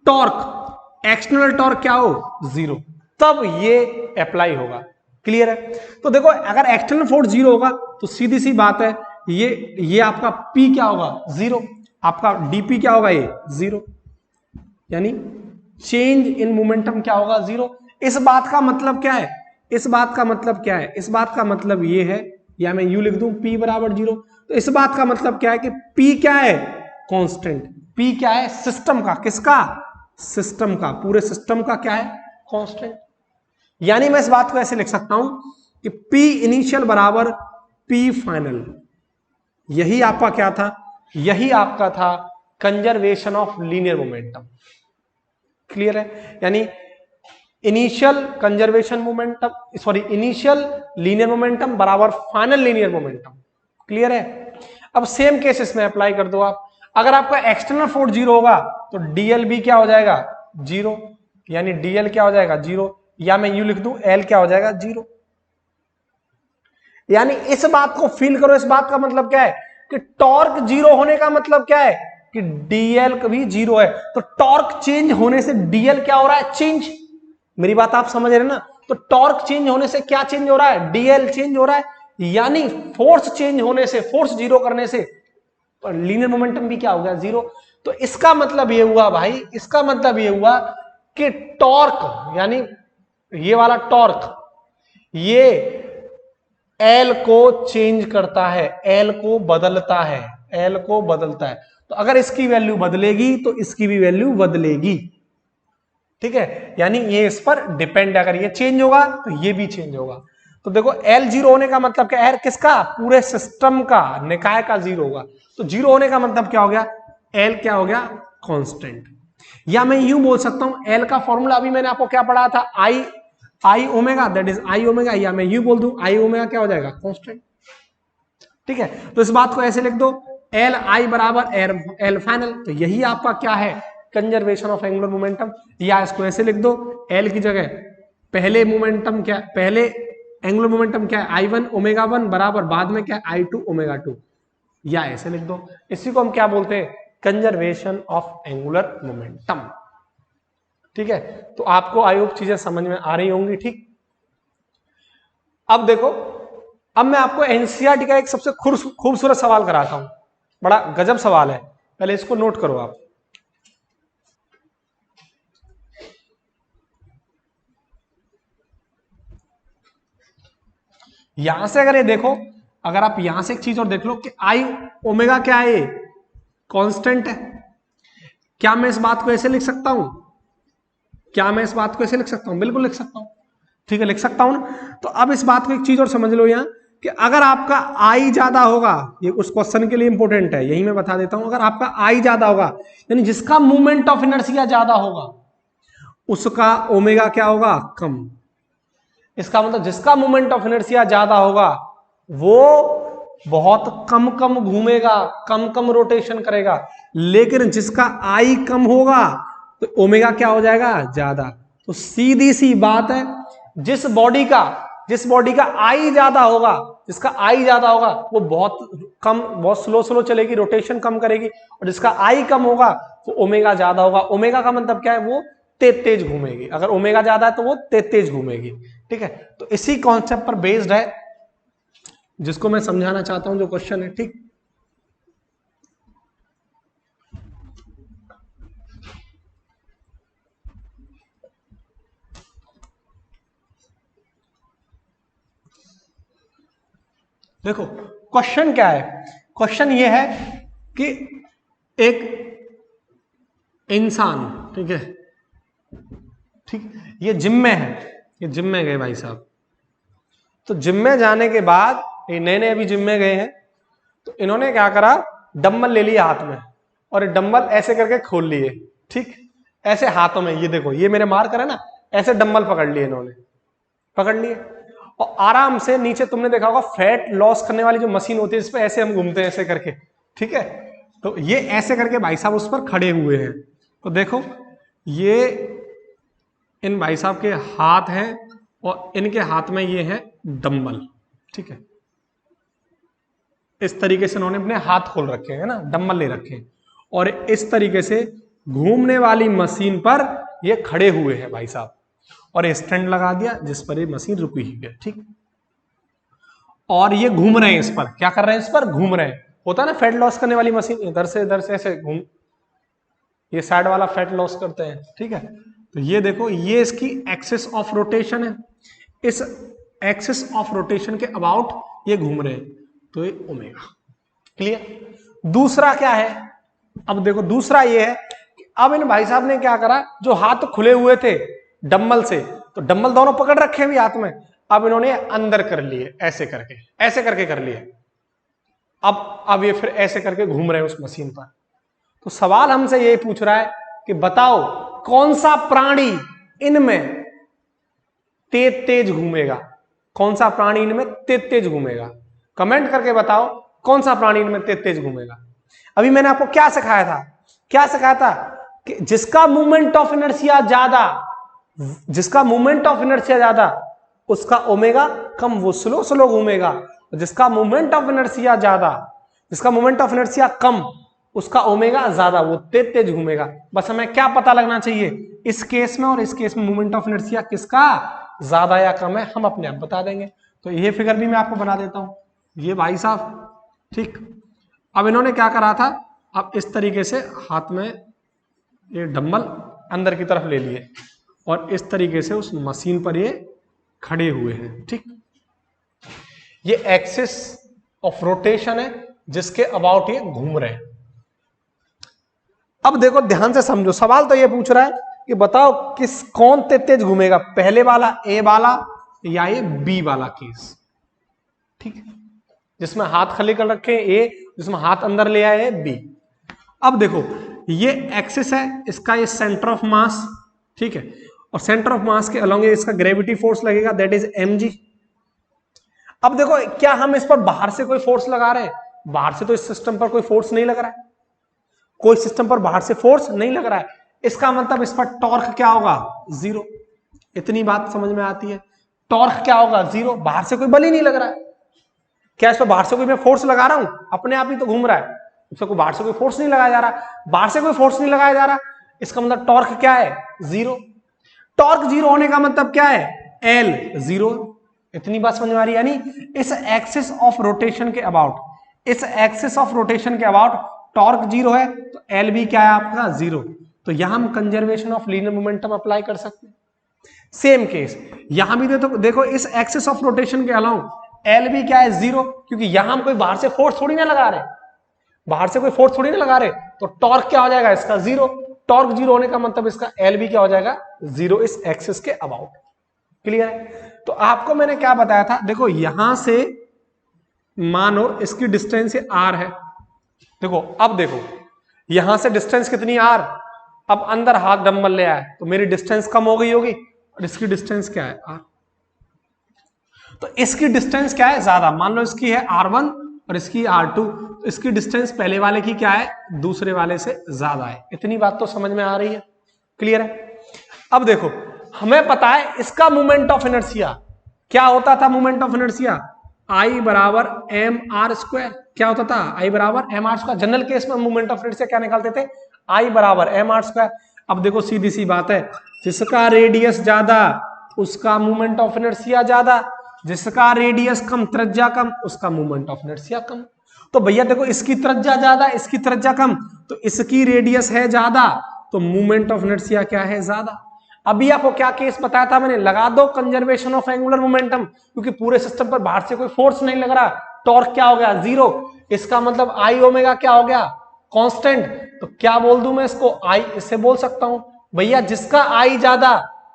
टॉर्क, एक्सटर्नल टॉर्क क्या हो, जीरो, तब ये अप्लाई होगा, क्लियर है। तो देखो अगर एक्सटर्नल फोर्स जीरो होगा तो सीधी सी बात है, ये आपका P क्या होगा, जीरो, आपका dP क्या होगा, ये जीरो, यानी चेंज इन मोमेंटम क्या होगा, जीरो। इस बात का मतलब क्या है, इस बात का मतलब क्या है, इस बात का मतलब ये है, या मैं यू लिख दूं P बराबर जीरो, तो इस बात का मतलब क्या है कि P क्या है, कांस्टेंट, P क्या है, सिस्टम का, किसका, सिस्टम का, पूरे सिस्टम का क्या है, कांस्टेंट। यानी मैं इस बात को ऐसे लिख सकता हूं कि P इनिशियल बराबर P फाइनल, यही आपका क्या था, यही आपका था conservation of linear momentum, clear है। यानी initial conservation momentum, sorry initial linear momentum बराबर फाइनल लीनियर मोमेंटम, क्लियर है। अब सेम केस इसमें अप्लाई कर दो आप, अगर आपका एक्सटर्नल फोर्स जीरो होगा तो डीएल भी क्या हो जाएगा, जीरो, यानी डीएल क्या हो जाएगा, जीरो, या मैं यू लिख दूं एल क्या हो जाएगा, जीरो। यानी इस बात को फील करो, इस बात का मतलब क्या है कि टॉर्क जीरो होने का मतलब क्या है कि डीएल भी जीरो है, तो टॉर्क चेंज होने से डीएल क्या हो रहा है, चेंज। मेरी बात आप समझ रहे हैं ना, तो टॉर्क चेंज होने से क्या चेंज हो रहा है, डीएल चेंज हो रहा है, यानी फोर्स चेंज होने से, फोर्स जीरो करने से लीनियर मोमेंटम भी क्या हो गया, जीरो। तो इसका मतलब ये हुआ भाई, इसका मतलब ये हुआ कि टॉर्क, यानी ये वाला टॉर्क, ये एल को चेंज करता है, एल को बदलता है, एल को बदलता है। तो अगर इसकी वैल्यू बदलेगी तो इसकी भी वैल्यू बदलेगी, ठीक है, यानी ये इस पर डिपेंड है, अगर ये चेंज होगा तो ये भी चेंज होगा। तो देखो एल जीरो होने का मतलब क्या है, किसका, पूरे सिस्टम का, निकाय का जीरो होगा, तो जीरो होने का मतलब क्या हो गया, एल क्या हो गया, कांस्टेंट। या मैं यूं बोल सकता हूं, एल का फॉर्मूला अभी मैंने आपको क्या पढ़ा था, I I omega, that is I omega, या मैं यू बोल दूं आई ओमेगा क्या हो जाएगा, कांस्टेंट। ठीक है, तो इस बात को ऐसे लिख दो, एल आई बराबर एल फाइनल, तो यही आपका क्या है, कंजर्वेशन ऑफ एंगुलर मोमेंटम। या इसको ऐसे लिख दो, एल की जगह पहले मोमेंटम क्या, पहले एंगुलर मोमेंटम क्या है, आई वन ओमेगा वन बराबर बाद में क्या, आई टू ओमेगा टू, या ऐसे लिख दो। इसी को हम क्या बोलते हैं, कंजर्वेशन ऑफ एंगुलर मोमेंटम। ठीक है, तो आपको आई होप चीजें समझ में आ रही होंगी। ठीक, अब देखो, अब मैं आपको एनसीईआरटी का एक सबसे खूबसूरत सवाल कराता हूं, बड़ा गजब सवाल है, पहले इसको नोट करो आप। यहां से अगर ये देखो, अगर आप यहां से एक चीज और देख लो कि आई ओमेगा क्या है, कांस्टेंट है। क्या मैं इस बात को ऐसे लिख सकता हूं, क्या मैं इस बात को ऐसे लिख सकता हूं, बिल्कुल लिख सकता हूं। ठीक है, लिख सकता हूं ना। तो अब इस बात को एक चीज और समझ लो यहां कि अगर आपका आई ज्यादा होगा, ये उस क्वेश्चन के लिए इंपॉर्टेंट है, यही मैं बता देता हूं, अगर आपका आई ज्यादा होगा यानी जिसका मूवमेंट ऑफ इनर्शिया ज्यादा होगा उसका ओमेगा क्या होगा, कम। इसका मतलब जिसका मूवमेंट ऑफ इनर्शिया ज्यादा होगा वो बहुत कम कम घूमेगा, कम कम रोटेशन करेगा, लेकिन जिसका आई कम होगा तो ओमेगा क्या हो जाएगा, ज्यादा। तो सीधी सी बात है, जिस बॉडी का आई ज्यादा होगा, जिसका आई ज्यादा होगा वो बहुत कम, बहुत स्लो स्लो चलेगी, रोटेशन कम करेगी, और जिसका आई कम होगा वो ओमेगा ज्यादा होगा। ओमेगा का मतलब क्या है, वो तेज तेज घूमेगी। अगर ओमेगा ज्यादा है तो वो तेज तेज घूमेगी। ठीक है, तो इसी कॉन्सेप्ट पर बेस्ड है जिसको मैं समझाना चाहता हूं, जो क्वेश्चन है। ठीक, देखो क्वेश्चन क्या है, क्वेश्चन ये है कि एक इंसान, ठीक है, ठीक, ये जिम में है, ये जिम में गए भाई साहब, तो जिम में जाने के बाद, ये नए नए अभी जिम में गए हैं, तो इन्होंने क्या करा, डंबल ले लिया हाथ में, और ये डंबल ऐसे करके खोल लिए। ठीक, ऐसे हाथों में, ये देखो, ये मेरे मार्कर है ना, ऐसे डंबल पकड़ लिए इन्होंने, पकड़ लिए, और आराम से नीचे, तुमने देखा होगा फैट लॉस करने वाली जो मशीन होती है, इस पर ऐसे हम घूमते हैं ऐसे करके। ठीक है, तो ये ऐसे करके भाई साहब उस पर खड़े हुए हैं। तो देखो, ये इन भाई साहब के हाथ हैं और इनके हाथ में ये है डंबल। ठीक है, इस तरीके से उन्होंने अपने हाथ खोल रखे हैं ना, डंबल ले रखे हैं, और इस तरीके से घूमने वाली मशीन पर ये खड़े हुए हैं भाई साहब, और स्टैंड लगा दिया जिस पर ये मशीन रुकी हुई है। ठीक, और ये घूम रहे हैं इस पर, क्या कर रहे हैं, इस पर घूम रहे हैं। होता है ना फैट लॉस करने वाली मशीन, इधर से ऐसे घूम, ये साइड वाला फैट लॉस करते हैं। ठीक है, तो ये देखो, ये इसकी एक्सिस ऑफ रोटेशन है, इस एक्सिस ऑफ रोटेशन के अबाउट ये घूम रहे हैं, तो ये ओमेगा। क्लियर। दूसरा क्या है, अब देखो दूसरा ये है कि अब इन भाई साहब ने क्या करा, जो हाथ खुले हुए थे डंबल से, तो डंबल दोनों पकड़ रखे हुए हाथ में, अब इन्होंने अंदर कर लिए, ऐसे करके कर लिए। अब ये फिर ऐसे करके घूम रहे हैं उस मशीन पर। तो सवाल हमसे ये पूछ रहा है कि बताओ कौन सा प्राणी इनमें तेज तेज घूमेगा, कौन सा प्राणी इनमें तेज तेज घूमेगा। कमेंट करके बताओ कौन सा प्राणी इनमें तेज तेज घूमेगा। अभी मैंने आपको क्या सिखाया था कि जिसका मूवमेंट ऑफ इनर्शिया ज्यादा, उसका ओमेगा कम, वो स्लो स्लो घूमेगा। जिसका मूवमेंट ऑफ इनर्शिया कम, उसका ओमेगा ज्यादा, वो तेज तेज घूमेगा। बस हमें क्या पता लगना चाहिए, इस केस में और इस केस में मूवमेंट ऑफ इनर्शिया किसका ज्यादा या कम है, हम अपने आप बता देंगे। तो ये फिगर भी मैं आपको बना देता हूं, ये भाई साहब। ठीक, अब इन्होंने क्या करा था, अब इस तरीके से हाथ में ये डंबल अंदर की तरफ ले लिए और इस तरीके से उस मशीन पर ये खड़े हुए हैं। ठीक, ये एक्सिस ऑफ रोटेशन है जिसके अबाउट ये घूम रहे हैं। अब देखो ध्यान से समझो, सवाल तो ये पूछ रहा है कि बताओ कौन तेज तेज घूमेगा, पहले वाला ए वाला या ये बी वाला केस। ठीक, जिसमें हाथ खाली कर रखे ए, जिसमें हाथ अंदर ले आए बी। अब देखो ये एक्सिस है, इसका ये सेंटर ऑफ मास। ठीक है, और सेंटर ऑफ मास के अलोंग इसका ग्रेविटी फोर्स लगेगा, दैट इज mg। अब देखो क्या हम इस पर बाहर से कोई फोर्स लगा रहे हैं? बाहर से तो इस सिस्टम पर कोई फोर्स नहीं लग रहा है, कोई सिस्टम पर बाहर से फोर्स नहीं लग रहा है, इसका मतलब इस पर टॉर्क क्या होगा? जीरो। इतनी बात समझ में आती है? टॉर्क क्या होगा? जीरो। बाहर से कोई बल ही नहीं लग रहा है। क्या इस पर बाहर से कोई मैं फोर्स लगा रहा हूं? अपने आप ही तो घूम रहा है, इसको बाहर से कोई फोर्स नहीं लगाया जा रहा। बाहर से कोई फोर्स नहीं लगाया जा रहा, इसका मतलब टॉर्क क्या है? जीरो। टॉर्क जीरो होने का मतलब क्या है? L zero. इतनी बात समझ में आ रही है? यानी इस एक्सिस ऑफ रोटेशन के अबाउट, इस एक्सिस ऑफ रोटेशन के अबाउट टॉर्क जीरो है, तो एल भी क्या है आपका? जीरो। तो यहां हम conservation of linear momentum apply कर सकते हैं। सेम केस यहां भी देखो इस एक्सिस ऑफ रोटेशन के अलाउ एल भी क्या है? जीरो, क्योंकि यहां हम कोई बाहर से फोर्स थोड़ी ना लगा रहे, बाहर से कोई फोर्स थोड़ी ना लगा रहे, तो टॉर्क क्या हो जाएगा इसका? जीरो। टॉर्क जीरो होने का मतलब इसका एल भी क्या हो जाएगा? जीरो इस एक्सिस के अबाउट। क्लियर है? तो आपको मैंने क्या बताया था, देखो यहां से मानो इसकी डिस्टेंस ये आर है, देखो अब देखो यहां से डिस्टेंस कितनी? आर। अब अंदर हाथ डंबल ले आया तो मेरी डिस्टेंस कम हो गई होगी, और इसकी डिस्टेंस क्या है? आर। तो इसकी डिस्टेंस क्या है? ज्यादा। मान लो इसकी है R1 और इसकी R2, तो इसकी डिस्टेंस पहले वाले की क्या है? दूसरे वाले से ज्यादा है। इतनी बात तो समझ में आ रही है? क्लियर है? अब देखो हमें पता है इसका मोमेंट ऑफ इनर्शिया क्या होता था? मोमेंट ऑफ इनर्शिया I बराबर mr स्क्वायर। क्या होता था? I बराबर mr स्क्वायर। जनरल केस में मोमेंट ऑफ इनर्शिया क्या निकालते थे? I बराबर mr स्क्वायर। अब देखो सीधी सी बात है, जिसका रेडियस ज्यादा उसका मोमेंट ऑफ इनर्शिया ज्यादा, जिसका रेडियस कम, त्रिज्या कम, उसका मोमेंट ऑफ इनर्शिया कम। तो भैया देखो इसकी त्रिज्या ज्यादा, इसकी त्रिज्या कम, तो इसकी रेडियस है ज्यादा, तो मोमेंट ऑफ इनर्शिया क्या है? ज्यादा। अभी आपको क्या केस बताया था मैंने? लगा दो कंजर्वेशन ऑफ एंगुलर मोमेंटम, क्योंकि पूरे सिस्टम पर बाहर से कोई फोर्स नहीं लग रहा, टॉर्क क्या हो गया? जीरो। इसका मतलब आई ओमेगा क्या हो गया? कांस्टेंट। तो क्या बोल दूं मैं इसको? आई इससे बोल सकता हूं भैया जिसका आई ज्यादा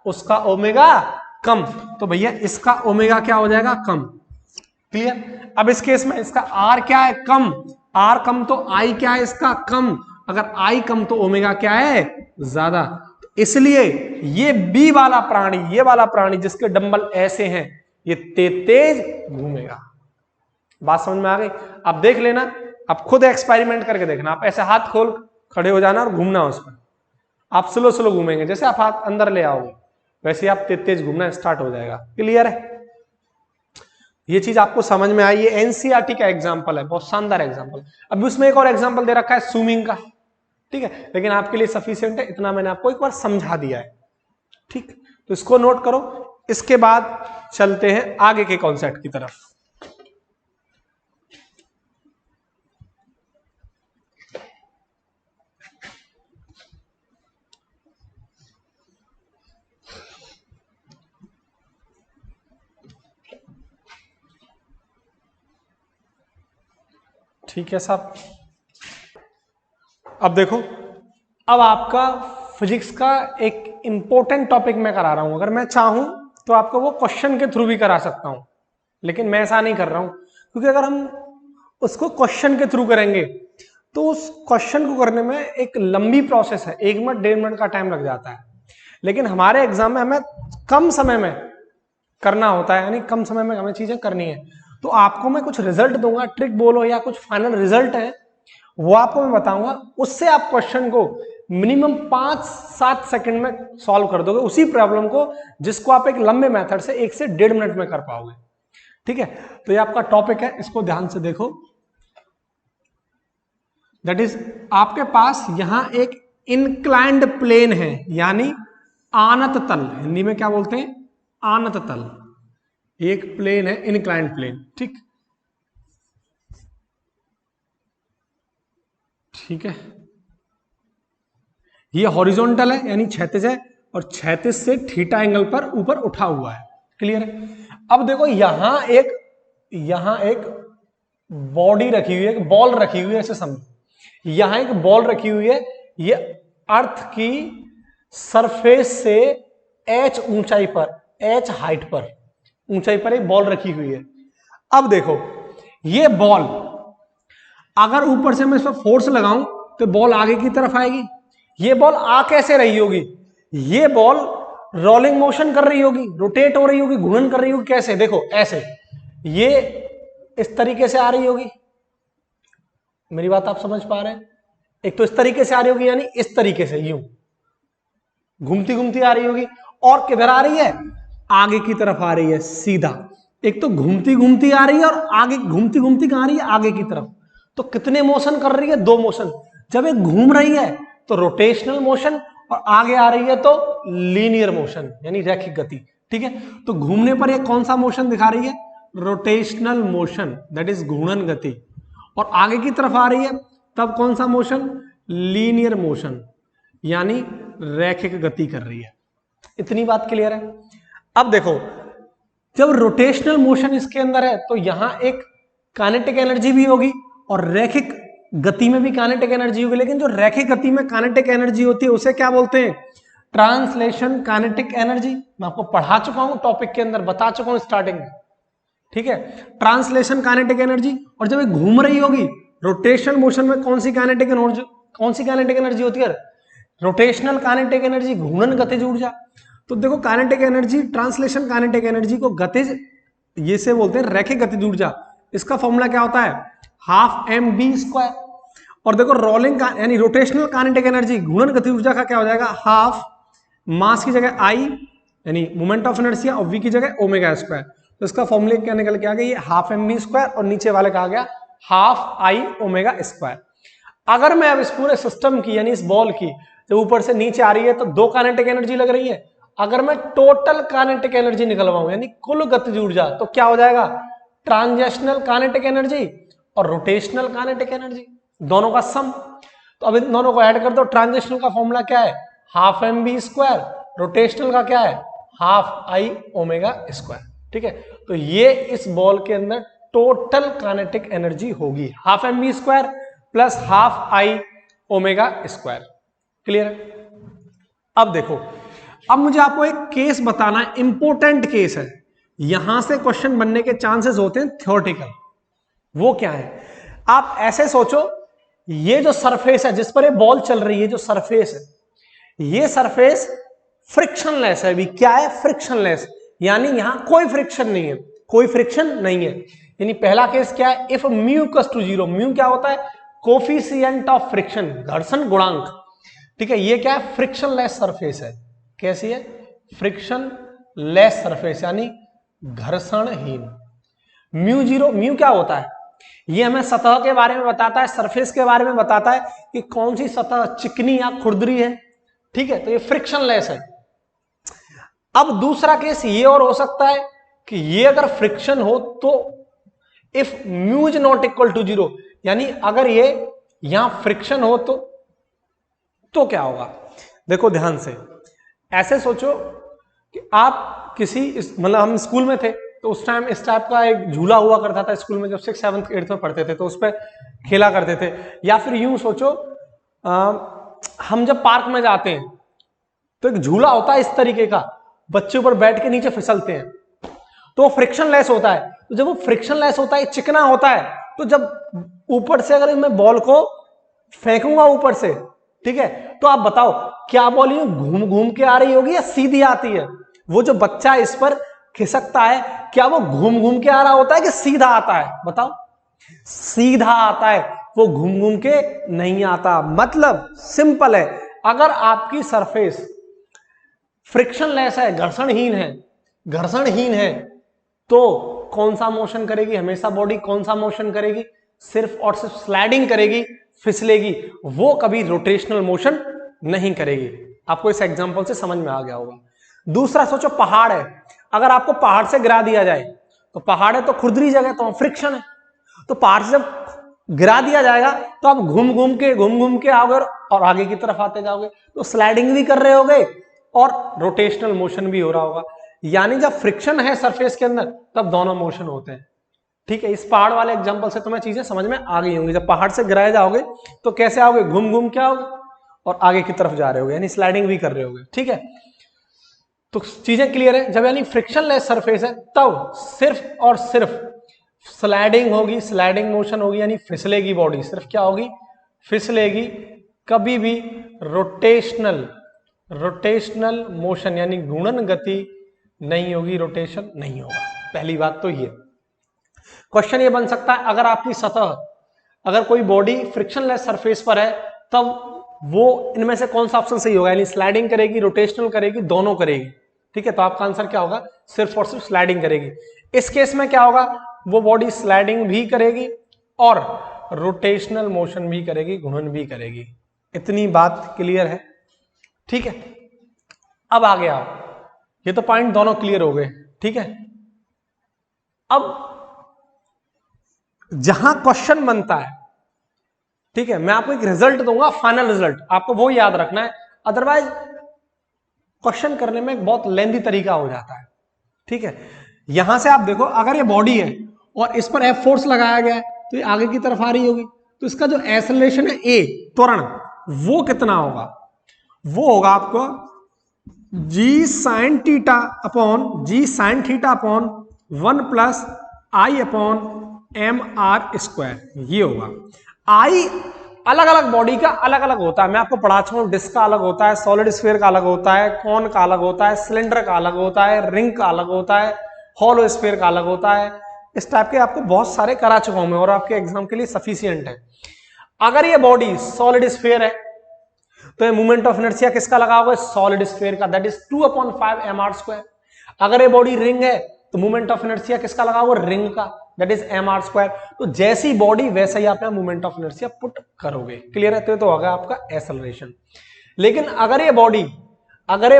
उसका ओमेगा कम, तो भैया इसका ओमेगा क्या हो जाएगा? कम। क्लियर? अब इस केस में इसका आर क्या है? कम। आर कम तो आई क्या है? इसका कम। अगर आई कम तो ओमेगा क्या है? ज्यादा। इसलिए ये बी वाला प्राणी, ये वाला प्राणी जिसके डंबल ऐसे हैं, ये तेज घूमेगा। बात समझ में आ गई? आप देख लेना, आप खुद एक्सपेरिमेंट करके देखना। आप ऐसे हाथ खोल खड़े हो जाना और घूमना उस पर, आप स्लो स्लो घूमेंगे, जैसे आप हाथ अंदर ले आओगे वैसे आप तेज घूमना स्टार्ट हो जाएगा। क्लियर है? ये चीज आपको समझ में आई? ये एनसीईआरटी का एग्जांपल है, बहुत शानदार एग्जांपल। अभी उसमें एक और एग्जांपल दे रखा है स्विमिंग का, ठीक है, लेकिन आपके लिए सफिशिएंट है, इतना मैंने आपको एक बार समझा दिया है। ठीक, तो इसको नोट करो। इसके बाद चलते हैं आगे के कॉन्सेप्ट की तरफ। ठीक है साहब, अब देखो, अब आपका फिजिक्स का एक इंपॉर्टेंट टॉपिक मैं करा रहा हूं। अगर मैं चाहूं तो आपको वो क्वेश्चन के थ्रू भी करा सकता हूं, लेकिन मैं ऐसा नहीं कर रहा हूं, क्योंकि अगर हम उसको क्वेश्चन के थ्रू करेंगे तो उस क्वेश्चन को करने में एक लंबी प्रोसेस है, 1 मिनट 1.5 मिनट का टाइम लग जाता है। लेकिन हमारे एग्जाम में हमें कम समय में करना होता है, यानी कम समय में हमें चीजें करनी है। तो आपको मैं कुछ रिजल्ट दूंगा, ट्रिक बोलो या कुछ फाइनल रिजल्ट है वो आपको मैं बताऊंगा, उससे आप क्वेश्चन को मिनिमम 5-7 सेकंड में सॉल्व कर दोगे, उसी प्रॉब्लम को जिसको आप एक लंबे मेथड से 1 से 1.5 मिनट में कर पाओगे। ठीक है, तो ये आपका टॉपिक है, इसको ध्यान से देखो। दैट इज, आपके पास यहां एक इंक्लाइंड प्लेन है, यानी आनत तल, हिंदी में क्या बोलते हैं? आनत तल। एक प्लेन है इंक्लाइंड प्लेन, ठीक, ठीक है। ये हॉरिजॉन्टल है यानी क्षैतिज है, और क्षैतिज से थीटा एंगल पर ऊपर उठा हुआ है। क्लियर है? अब देखो यहां एक बॉडी रखी हुई है, एक बॉल रखी हुई है, ऐसे समझो। यहां एक बॉल रखी हुई है, ये अर्थ की सरफेस से h ऊंचाई पर, h हाइट पर, ऊंचाई पर एक बॉल रखी हुई है। अब देखो ये बॉल अगर ऊपर से मैं इस पर फोर्स लगाऊं तो बॉल आगे की तरफ आएगी। ये बॉल आ कैसे रही होगी? ये बॉल रोलिंग मोशन कर रही होगी, रोटेट हो रही होगी, घूर्णन कर रही होगी। कैसे? देखो ऐसे, ये इस तरीके से आ रही होगी, मेरी बात आप समझ पा रहे हैं? एक तो इस तरीके से आ रही होगी, यानी इस तरीके से यूं घूमती घूमती आ रही होगी, और किधर आ रही है? आगे की तरफ आ रही है सीधा। एक तो घूमती घूमती आ रही है, और आगे घूमती घूमती कहां आ रही है? आगे की तरफ। तो कितने मोशन कर रही है? 2 मोशन। जब एक घूम रही है तो रोटेशनल मोशन, और आगे आ रही है तो लीनियर मोशन, यानी रैखिक गति। ठीक है, तो घूमने पर ये कौन सा मोशन दिखा रही है? रोटेशनल मोशन, दैट इज घूर्णन गति। और आगे की तरफ आ रही है तब कौन सा मोशन? लीनियर मोशन, यानी रैखिक गति कर रही है। इतनी बात क्लियर है? अब देखो, जब रोटेशनल मोशन इसके अंदर है तो यहां एक काइनेटिक एनर्जी भी होगी, और रैखिक गति में भी काइनेटिक एनर्जी होगी। लेकिन जो रैखिक गति में काइनेटिक एनर्जी होती है उसे क्या बोलते हैं? Translation kinetic energy. मैं आपको पढ़ा चुका हूं टॉपिक के अंदर, बता चुका हूं स्टार्टिंग में। ठीक है, ट्रांसलेशन काइनेटिक एनर्जी। और जब ये घूम रही होगी रोटेशनल मोशन में, कौन सी काइनेटिक एनर्जी होती है? रोटेशनल काइनेटिक एनर्जी, घूर्णन गतिज ऊर्जा। तो देखो, kinetic energy, translation kinetic energy को गतिज, ये से बोलते हैं रैखिक गतिज ऊर्जा। इसका फॉर्मूला क्या होता है? Half mv²। और देखो, रोलिंग यानी रोटेशनल काइनेटिक एनर्जी, घूर्णन गतिज ऊर्जा का क्या हो जाएगा? हाफ मास की जगह आई, यानी मोमेंट ऑफ इनर्शिया, और वी की जगह ओमेगा²। तो इसका फॉर्मूला क्या निकल के आ गया? ये हाफ mv², और नीचे वाले का आ गया हाफ आई ओमेगा²। अगर मैं अब इस पूरे सिस्टम की, यानी इस बॉल की, जब ऊपर से नीचे आ रही है तो 2 काइनेटिक एनर्जी लग रही है। अगर मैं टोटल काइनेटिक एनर्जी निकलवाऊं, यानी कुल गतिज ऊर्जा, तो क्या हो जाएगा? ट्रांजेशनल काइनेटिक एनर्जी और रोटेशनल काइनेटिक एनर्जी, दोनों का सम। तो अब इन दोनों को ऐड कर दो। ट्रांजेशनल का फॉर्मूला क्या है? Half mv²। रोटेशनल का क्या है? Half I omega. ठीक है, तो ये इस बॉल के अंदर टोटल काइनेटिक एनर्जी होगी, half mv² plus half I omega. Clear है? अब देखो, अब मुझे आपको एक केस बताना है, इंपॉर्टेंट केस है, यहां से क्वेश्चन बनने के चांसेस होते हैं थ्योरेटिकल। वो क्या है? आप ऐसे सोचो, ये जो सरफेस है जिस पर ये बॉल चल रही है, जो सरफेस है, ये सरफेस फ्रिक्शनलेस है। अभी क्या है? फ्रिक्शनलेस, यानी यहां कोई फ्रिक्शन नहीं है, कोई फ्रिक्शन नहीं है। यानी पहला केस क्या है? If mu equals to 0। Mu क्या होता है? कोफिशिएंट ऑफ फ्रिक्शन, घर्षण गुणांक। ठीक है, ये क्या है? फ्रिक्शनलेस सरफेस है। कैसी है? फ्रिक्शनलेस सरफेस, यानी घर्षणहीन। μ0, म्यू क्या होता है? ये हमें सतह के बारे में बताता है, सरफेस के बारे में बताता है कि कौन सी सतह चिकनी या खुरदरी है। ठीक है, तो ये फ्रिक्शनलेस है। अब दूसरा केस ये और हो सकता है कि ये अगर फ्रिक्शन हो तो if mu is not equal to 0, यानी अगर ये यहां फ्रिक्शन हो तो क्या होगा? देखो ध्यान से, ऐसे सोचो कि आप किसी, मतलब हम स्कूल में थे तो उस टाइम इस टाइप का एक झूला हुआ करता था स्कूल में, जब 6th 7th 8th में पढ़ते थे तो उस पर खेला करते थे। या फिर यूं सोचो, हम जब पार्क में जाते हैं तो एक झूला होता है इस तरीके का, बच्चे ऊपर बैठ के नीचे फिसलते हैं, तो फ्रिक्शनलेस होता है। तो जब वो फ्रिक्शनलेस होता है, चिकना होता है, तो जब ऊपर से अगर मैं बॉल को फेंकूंगा ऊपर से, ठीक है, तो आप बताओ क्या बॉल यूं घूम घूम के आ रही होगी या सीधी आती है? वो जो बच्चा इस पर खिसकता है, क्या वो घूम घूम के आ रहा होता है कि सीधा आता है? बताओ। सीधा आता है, वो घूम घूम के नहीं आता। मतलब सिंपल है, अगर आपकी सरफेस फ्रिक्शनलेस है, घर्षणहीन है, तो कौन सा मोशन करेगी? हमेशा बॉडी कौन सा मोशन करेगी? सिर्फ और सिर्फ स्लाइडिंग करेगी, फिसलेगी, वो कभी रोटेशनल मोशन नहीं करेगी। आपको इस एग्जांपल से समझ में आ गया होगा। दूसरा सोचो, पहाड़ है, अगर आपको पहाड़ से गिरा दिया जाए, तो पहाड़ है तो खुरदरी जगह, तो फ्रिक्शन है, तो पहाड़ से जब गिरा दिया जाएगा तो आप घूम घूम के आओगे और आगे की तरफ आते जाओगे, तो स्लाइडिंग भी कर रहे होगे और रोटेशनल मोशन भी हो रहा होगा। यानी जब फ्रिक्शन है सरफेस के अंदर तब दोनों मोशन होते हैं। ठीक है, इस पहाड़ वाले एग्जांपल से तुम्हें चीजें समझ में आ गई होंगी। जब पहाड़ से गिराए जाओगे तो कैसे आओगे? घूम घूम के आओगे और आगे की तरफ जा रहे होगे, यानी स्लाइडिंग भी कर रहे होगे। ठीक है, तो चीजें क्लियर है। जब यानी फ्रिक्शनलेस सरफेस है तब सिर्फ और सिर्फ स्लाइडिंग होगी, स्लाइडिंग मोशन होगी, यानी फिसलेगी बॉडी। सिर्फ क्या होगी? फिसलेगी, कभी भी रोटेशनल मोशन यानी घूर्णन गति नहीं होगी, रोटेशन नहीं होगा। पहली बात तो ये क्वेश्चन ये बन सकता है, अगर आपकी सतह, अगर कोई बॉडी फ्रिक्शनलेस सरफेस पर है तब वो इनमें से कौन सा ऑप्शन सही होगा, यानी स्लाइडिंग करेगी, रोटेशनल करेगी, दोनों करेगी। ठीक है, तो आपका आंसर क्या होगा, सिर्फ और सिर्फ स्लाइडिंग करेगी। इस केस में क्या होगा, वो बॉडी स्लाइडिंग भी करेगी और रोटेशनल मोशन भी करेगी, घूर्णन भी करेगी। इतनी बात क्लियर है? ठीक है, अब आगे आओ, ये तो पॉइंट दोनों क्लियर हो गए। ठीक है, अब जहां क्वेश्चन बनता है, ठीक है, मैं आपको एक रिजल्ट दूंगा, फाइनल रिजल्ट, आपको वो याद रखना है, अदरवाइज क्वेश्चन करने में एक बहुत लेंथी तरीका हो जाता है। ठीक है, यहां से आप देखो, अगर ये बॉडी है और इस पर एफ फोर्स लगाया गया है तो ये आगे की तरफ आ रही होगी, तो इसका जो एक्सेलरेशन है ए, त्वरण, वो कितना होगा, वो होगा आपको जी साइन थीटा अपॉन 1 प्लस आई अपॉन एम आर स्क्वायर, ये होगा। आई अलग अलग बॉडी का अलग अलग होता है, मैं आपको पढ़ा चुका हूं, डिस्क का अलग होता है, सॉलिड स्फीयर का अलग होता है, कॉन का अलग होता है, सिलेंडर का अलग होता है, रिंग का अलग होता है, हॉलो स्फीयर का अलग होता है। इस टाइप के आपको बहुत सारे करा चुका हूं मैं और आपके एग्जाम के लिए सफिशियंट है। अगर ये बॉडी सॉलिड स्फीयर है तो ये मूवमेंट ऑफ इनर्शिया किसका लगा होगा, सॉलिड स्फीयर का, दैट इज 2/5 mr²। अगर ये बॉडी रिंग है तो मूवमेंट ऑफ इनर्शिया किसका लगा होगा, रिंग का, दैट इज mr²। तो जैसी बॉडी वैसा ही आप मूवमेंट ऑफ इनर्शिया पुट करोगे। क्लियर है? तो होगा आपका एक्सेलरेशन। लेकिन अगर ये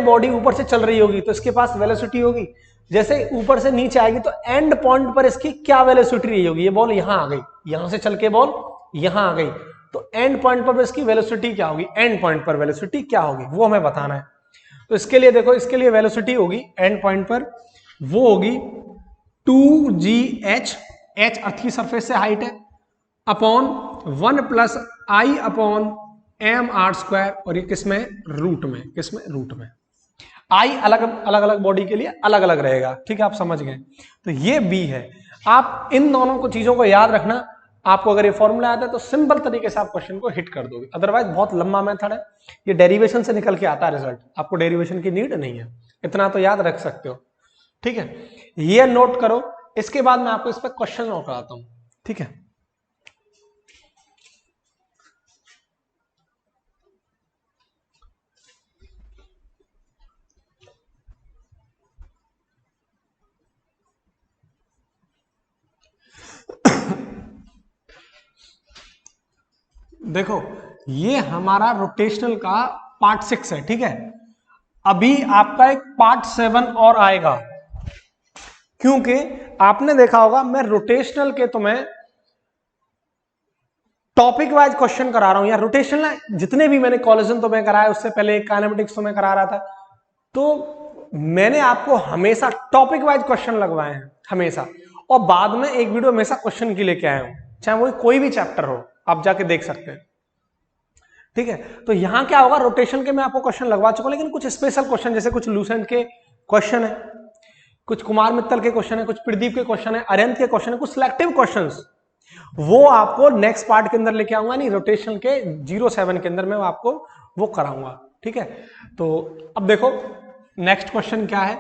बॉडी ऊपर से चल रही होगी तो इसके पास वेलोसिटी होगी, जैसे ऊपर से नीचे आएगी तो एंड पॉइंट पर इसकी क्या वेलोसिटी रही होगी, ये बॉल यहां आ गई, यहां से चल के बॉल यहां आ गई, तो एंड पॉइंट पर इसकी वेलोसिटी क्या होगी, एंड पॉइंट पर वेलोसिटी क्या होगी वो हमें बताना है। तो इसके लिए देखो, इसके लिए वेलोसिटी होगी एंड पॉइंट पर, वो होगी 2gh, h अर्थ की सरफेस से हाइट है, अपॉन 1 प्लस आई अपॉन mr², और ये किसमें, रूट में। आई अलग अलग बॉडी के लिए अलग अलग रहेगा। ठीक है, आप समझ गए? तो ये बी है। आप इन दोनों को चीजों को याद रखना, आपको अगर ये फॉर्मूला आता है तो सिंपल तरीके से आप क्वेश्चन को हिट कर दोगे, अदरवाइज बहुत लंबा मेथड है, ये डेरिवेशन से निकल के आता है रिजल्ट, आपको डेरिवेशन की नीड नहीं है, इतना तो याद रख सकते हो। ठीक है, ये नोट करो, इसके बाद मैं आपको इस पर क्वेश्चन और कराता हूं। ठीक है, देखो ये हमारा रोटेशनल का पार्ट 6 है। ठीक है, अभी आपका एक पार्ट 7 और आएगा, क्योंकि आपने देखा होगा मैं रोटेशनल के तुम्हें टॉपिक वाइज क्वेश्चन करा रहा हूं, या रोटेशनल जितने भी मैंने कॉलेजन तुम्हें कराया, उससे पहले काइनेमेटिक्स तुम्हें करा रहा था, तो मैंने आपको हमेशा टॉपिक वाइज क्वेश्चन लगवाए हैं हमेशा, और बाद में एक वीडियो हमेशा क्वेश्चन की लेके आया हूं, चाहे वो कोई भी चैप्टर हो, आप जाके देख सकते हैं। ठीक है, तो यहां क्या होगा, रोटेशन के मैं आपको क्वेश्चन लगवा चुका हूं, लेकिन कुछ स्पेशल क्वेश्चन, जैसे कुछ लूसेंट के क्वेश्चन है, कुछ कुमार मित्तल के क्वेश्चन है, कुछ प्रदीप के क्वेश्चन है, अरिहंत के क्वेश्चन है, कुछ सिलेक्टिव क्वेश्चंस, वो आपको नेक्स्ट पार्ट के अंदर लेके आऊंगा, नहीं रोटेशन के 07 के अंदर मैं आपको वो कराऊंगा। ठीक है, तो अब देखो नेक्स्ट क्वेश्चन क्या है,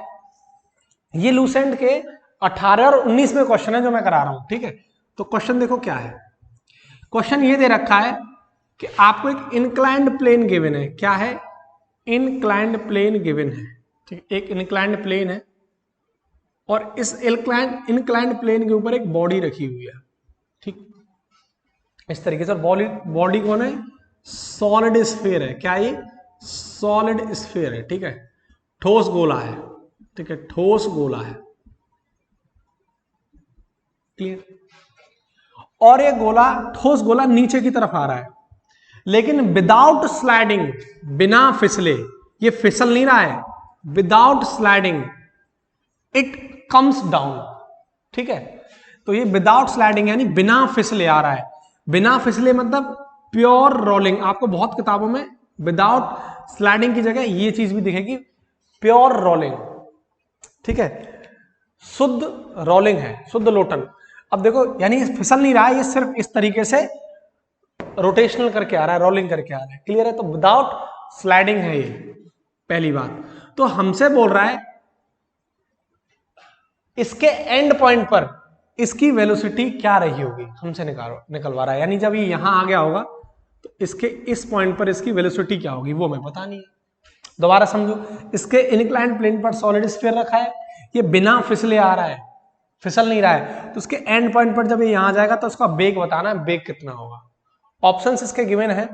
ये लूसेंट के 18 और 19 में क्वेश्चन है जो मैं करा रहा हूं। ठीक है, तो क्वेश्चन देखो क्या है, क्वेश्चन ये दे रखा है कि आपको एक इंक्लाइंड प्लेन गिवन है, क्या है, इंक्लाइंड प्लेन गिवन है। ठीक, एक इंक्लाइंड प्लेन है और इस इंक्लाइंड प्लेन के ऊपर एक बॉडी रखी हुई है। ठीक, इस तरीके से, बॉडी कौन है, सॉलिड स्फीयर है, क्या ये, सॉलिड स्फीयर है। ठीक है, ठोस गोला है। ठीक है, ठोस गोला है, क्लियर। और ये गोला, ठोस गोला नीचे की तरफ आ रहा है, लेकिन विदाउट स्लाइडिंग, बिना फिसले, ये फिसल नहीं रहा है, without sliding it comes down. ठीक है, तो ये विदाउट स्लाइडिंग यानी बिना फिसले आ रहा है, बिना फिसले मतलब प्योर रोलिंग। आपको बहुत किताबों में विदाउट स्लाइडिंग की जगह ये चीज भी दिखेगी, प्योर रोलिंग। ठीक है, शुद्ध रोलिंग है, शुद्ध लोटन। अब देखो, यानी फिसल नहीं रहा है, ये सिर्फ इस तरीके से रोटेशनल करके आ रहा है, रोलिंग करके आ रहा है, क्लियर है। तो विदाउट स्लाइडिंग है ये, पहली बात। तो हमसे बोल रहा है इसके एंड पॉइंट पर इसकी वेलोसिटी क्या रही होगी, हमसे निकलवा रहा है। यानी जब ये यहां आ गया होगा तो इसके इस पॉइंट पर इसकी वेलोसिटी क्या होगी वो मैं पता नहीं है। दोबारा समझो, इसके इनक्लाइंड प्लेन पर सॉलिड स्फीयर रखा है, ये बिना फिसले आ रहा है, फिसल नहीं रहा है, तो उसके एंड पॉइंट पर जब ये यहां जाएगा तो उसका बेग बताना है, बेग कितना होगा। ऑप्शंस इसके गिवन है।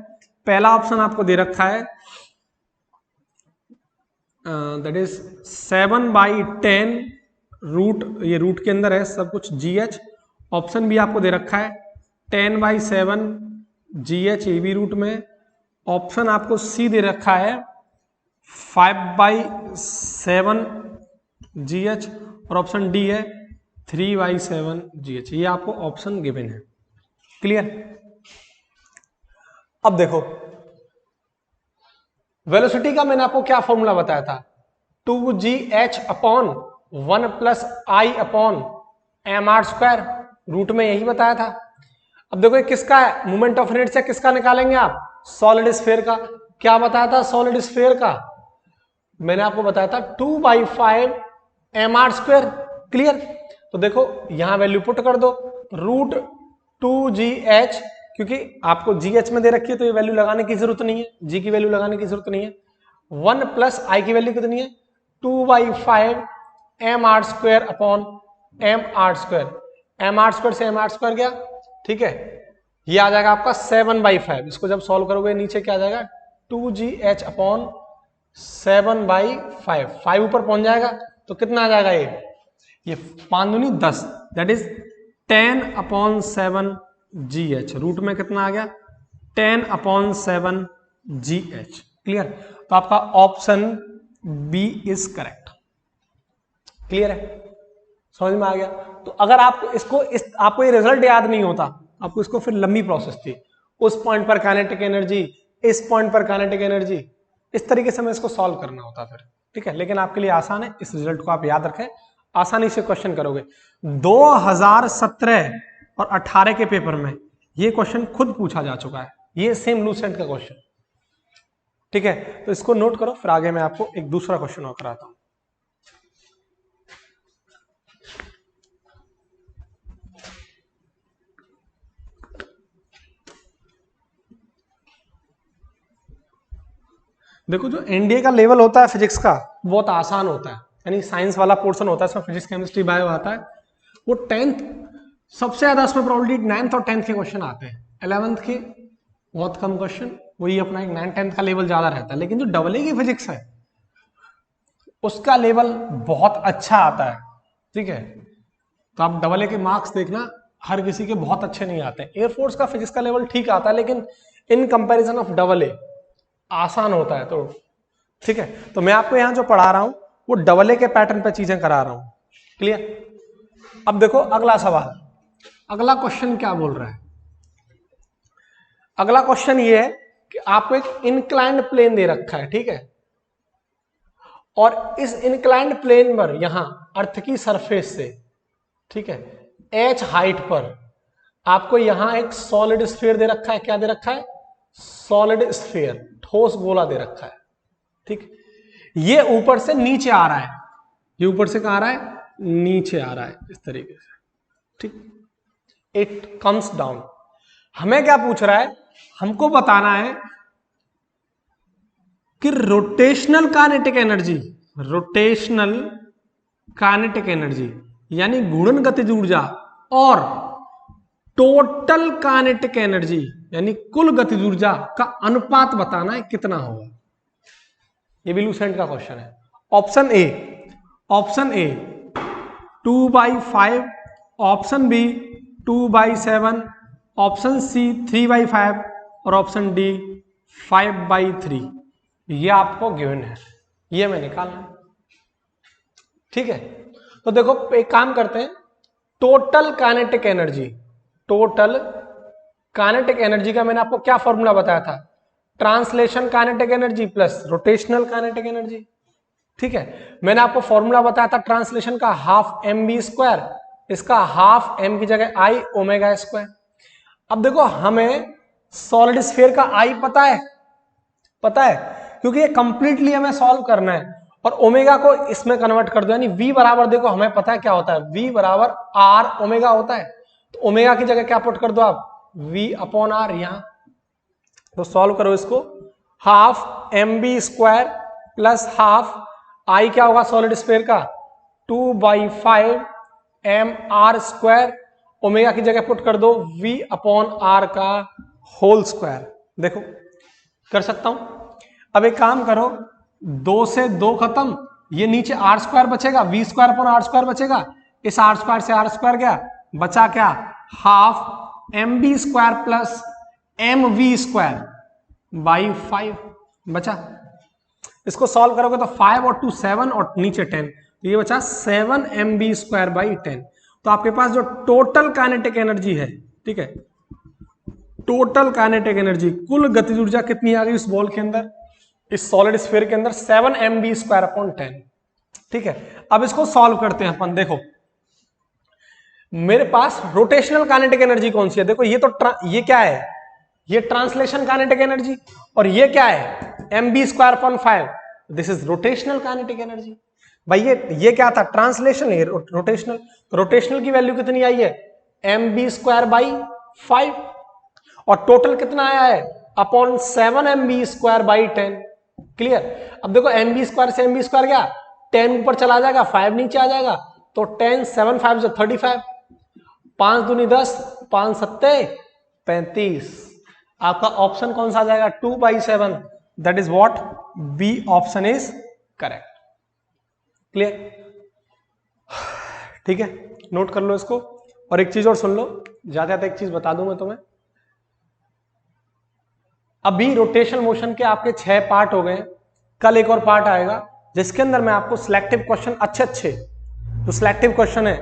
पहला ऑप्शन आपको दे रखा है दैट इज 7/10 रूट, ये रूट के अंदर है सब कुछ GH। ऑप्शन भी आपको दे रखा है 10/7 GH, ये भी रूट में। ऑप्शन आपको सी दे रखा है 5/7 GH और ऑप्शन डी है 3/7 GH। ये आपको ऑप्शन गिवन है। क्लियर? अब देखो वेलोसिटी का मैंने आपको क्या फॉर्मूला बताया था, 2gh अपॉन 1 प्लस आई अपॉन mr², रूट में यही बताया था। अब देखो ये किसका है, मोमेंट ऑफ इनर्शिया किसका निकालेंगे आप, सॉलिड स्फीयर का। क्या बताया था सॉलिड स्फीयर का, मैंने आपको बताया था 2/5 mr²। क्लियर? तो देखो यहां वैल्यू पुट कर दो, रूट 2gh, क्योंकि आपको GH में दे रखी है तो ये वैल्यू लगाने की जरूरत नहीं है, G की वैल्यू लगाने की जरूरत नहीं है। 1 प्लस आई की वैल्यू कितनी है 2/5 mr² अपॉन mr²। mr² से mr² गया, ठीक है, ये आ जाएगा आपका 7/5। इसको जब सॉल्व करोगे नीचे क्या आ जाएगा 2gh अपॉन 7/5, 5 ऊपर पहुंच जाएगा तो कितना आ जाएगा ये 5 दूनी 10, दैट इज 10/7 GH। रूट में कितना आ गया 10/7 GH। क्लियर? तो आपका option B is correct. Clear है? समझ में आ गया? तो अगर आप इसको आपको ये रिजल्ट याद नहीं होता, आपको इसको फिर लंबी प्रोसेस थी, उस पॉइंट पर काइनेटिक एनर्जी, इस पॉइंट पर काइनेटिक एनर्जी, इस तरीके से हमें इसको सॉल्व करना होता फिर। ठीक है, लेकिन आपके लिए आसान है, इस रिजल्ट को आप याद रखें, आसानी से क्वेश्चन करोगे। 2017 और 18 के पेपर में ये क्वेश्चन खुद पूछा जा चुका है, ये सेम लूसेंट का क्वेश्चन। ठीक है, तो इसको नोट करो, फिर आगे मैं आपको एक दूसरा क्वेश्चन और कराता हूं। देखो जो एनडीए का लेवल होता है फिजिक्स का बहुत आसान होता है, यानी साइंस वाला पोर्शन होता है, इसमें फिजिक्स केमिस्ट्री बायो आता है। वो 10th सबसे ज्यादा उसमें प्रोबेबिलिटी 9th और 10th के क्वेश्चन आते हैं, 11th के बहुत कम क्वेश्चन, वही अपना एक 9th 10th का लेवल ज्यादा रहता है। लेकिन जो डबल ए की फिजिक्स है उसका लेवल बहुत अच्छा आता है। ठीक है, तो आप डबल ए के मार्क्स देखना, हर किसी के बहुत अच्छे नहीं आते हैं। एयरफोर्स का फिजिक्स का लेवल ठीक आता है, लेकिन in comparison of double A आसान होता है। तो ठीक है, तो मैं आपको यहां जो पढ़ा रहा हूं वो डबल ए के पैटर्न पे चीजें करा रहा हूं। क्लियर? अब देखो अगला सवाल, अगला क्वेश्चन क्या बोल रहा है। अगला क्वेश्चन ये है कि आपको एक इंक्लाइंड प्लेन दे रखा है, ठीक है, और इस इंक्लाइंड प्लेन पर यहां अर्थ की सरफेस से, ठीक है, h हाइट पर आपको यहां एक सॉलिड स्फीयर दे रखा है। क्या दे रखा है? सॉलिड स्फीयर, ठोस गोला दे रखा है। ठीक, ये ऊपर से नीचे आ रहा है, ये ऊपर से कहां आ रहा है, नीचे आ रहा है इस तरीके से। ठीक, इट कम्स डाउन। हमें क्या पूछ रहा है, हमको बताना है कि rotational kinetic energy, rotational kinetic energy यानी घूर्णन गतिज ऊर्जा और टोटल काइनेटिक एनर्जी यानी कुल गतिज ऊर्जा का अनुपात बताना है कितना होगा। ये भी लूसेंट का क्वेश्चन है। Option A 2/5, option B 2/7, option C 3/5 और ऑप्शन डी 5/3। ये आपको गिवन है, ये मैं निकालना है। ठीक है, तो देखो एक काम करते हैं, total kinetic energy, total kinetic energy का मैंने आपको क्या फॉर्मूला बताया था, translation kinetic energy plus rotational kinetic energy. ठीक है, मैंने आपको फॉर्मूला बताया था ट्रांसलेशन का हाफ mv², इसका हाफ m की जगह i ω²। अब देखो हमें सॉलिड स्फीयर का i पता है, क्योंकि ये कंप्लीटली हमें सॉल्व करना है। और ओमेगा को इसमें कन्वर्ट कर दो, यानी v बराबर, देखो हमें पता है क्या होता है, v बराबर r ओमेगा होता है, तो ओमेगा की जगह क्या पुट कर दो आप, v अपॉन r यहां। तो सॉल्व करो इसको, half mb square plus half i क्या होगा सॉलिड स्फीयर का, 2/5 mr स्क्वायर, ओमेगा की जगह पुट कर दो v अपॉन r का होल स्क्वायर। देखो कर सकता हूं। अब एक काम करो, 2 से 2 खत्म, ये नीचे आर स्क्वायर बचेगा, V square upon R square बचेगा, इस आर स्क्वायर से आर स्क्वायर गया, बचा क्या, half M B square plus M V square by 5 बचा। इसको सॉल्व करोगे तो 5 और 2 7 और नीचे 10, तो ये बचा 7 एम बी स्क्वायर बाई 10। तो आपके पास जो टोटल काइनेटिक एनर्जी है, ठीक है, टोटल काइनेटिक एनर्जी, कुल गतिज ऊर्जा कितनी आ गई उस बॉल के अंदर, इस सॉलिड स्फीयर के अंदर, 7 mb स्क्वायर अपॉन 10। ठीक है, अब इसको सॉल्व करते हैं अपन। देखो मेरे पास रोटेशनल काइनेटिक एनर्जी कौन सी है, देखो ये तो ये क्या है, ये ट्रांसलेशन काइनेटिक एनर्जी, और ये क्या है, mb square upon 5, this is rotational kinetic energy. भाई ये क्या था, ट्रांसलेशन, ये रोटेशनल। रोटेशनल की वैल्यू कितनी आई है, mb स्क्वायर बाई 5, और टोटल कितना आया है, upon 7 mb square by 10। Clear. अब देखो mb स्क्वायर से mb स्क्वायर गया, 10 ऊपर चला जाएगा, 5 नीचे आ जाएगा, तो 10 7 5 से 35, 5 दूनी 10, 5 सत्ते 35। आपका ऑप्शन कौन सा आ जाएगा, 2/7, that is what, B option is correct. Clear, ठीक है, नोट कर लो इसको। और एक चीज और सुन लो, जाते जाते एक चीज बता दूं मैं तुम्हें, अभी रोटेशनल मोशन के आपके 6 पार्ट हो गए, कल एक और पार्ट आएगा जिसके अंदर मैं आपको सिलेक्टिव क्वेश्चन अच्छे जो सिलेक्टिव क्वेश्चन है,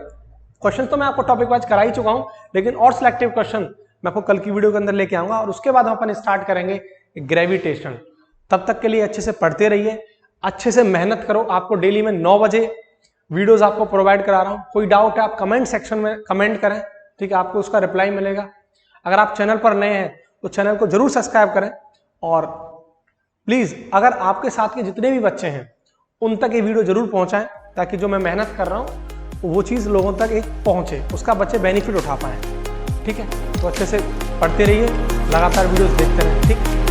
क्वेश्चन तो मैं आपको टॉपिक वाइज करा ही चुका हूं, लेकिन और सिलेक्टिव क्वेश्चन मैं आपको कल की वीडियो के अंदर लेके आऊंगा, और उसके बाद हम अपन स्टार्ट करेंगे ग्रेविटेशन। तब तक के लिए अच्छे से पढ़ते रहिए, अच्छे से मेहनत करो। आपको डेली में 9 बजे वीडियोज आपको प्रोवाइड करा रहा हूं। कोई डाउट है आप कमेंट सेक्शन में कमेंट करें, ठीक है, आपको उसका रिप्लाई मिलेगा। अगर आप चैनल पर नए हैं तो चैनल को जरूर सब्सक्राइब करें, और प्लीज अगर आपके साथ के जितने भी बच्चे हैं उन तक ये वीडियो जरूर पहुंचाएं, ताकि जो मैं मेहनत कर रहा हूं वो चीज लोगों तक एक पहुंचे, उसका बच्चे बेनिफिट उठा पाए। ठीक है, तो अच्छे से पढ़ते रहिए, लगातार वीडियोस देखते रहें। ठीक।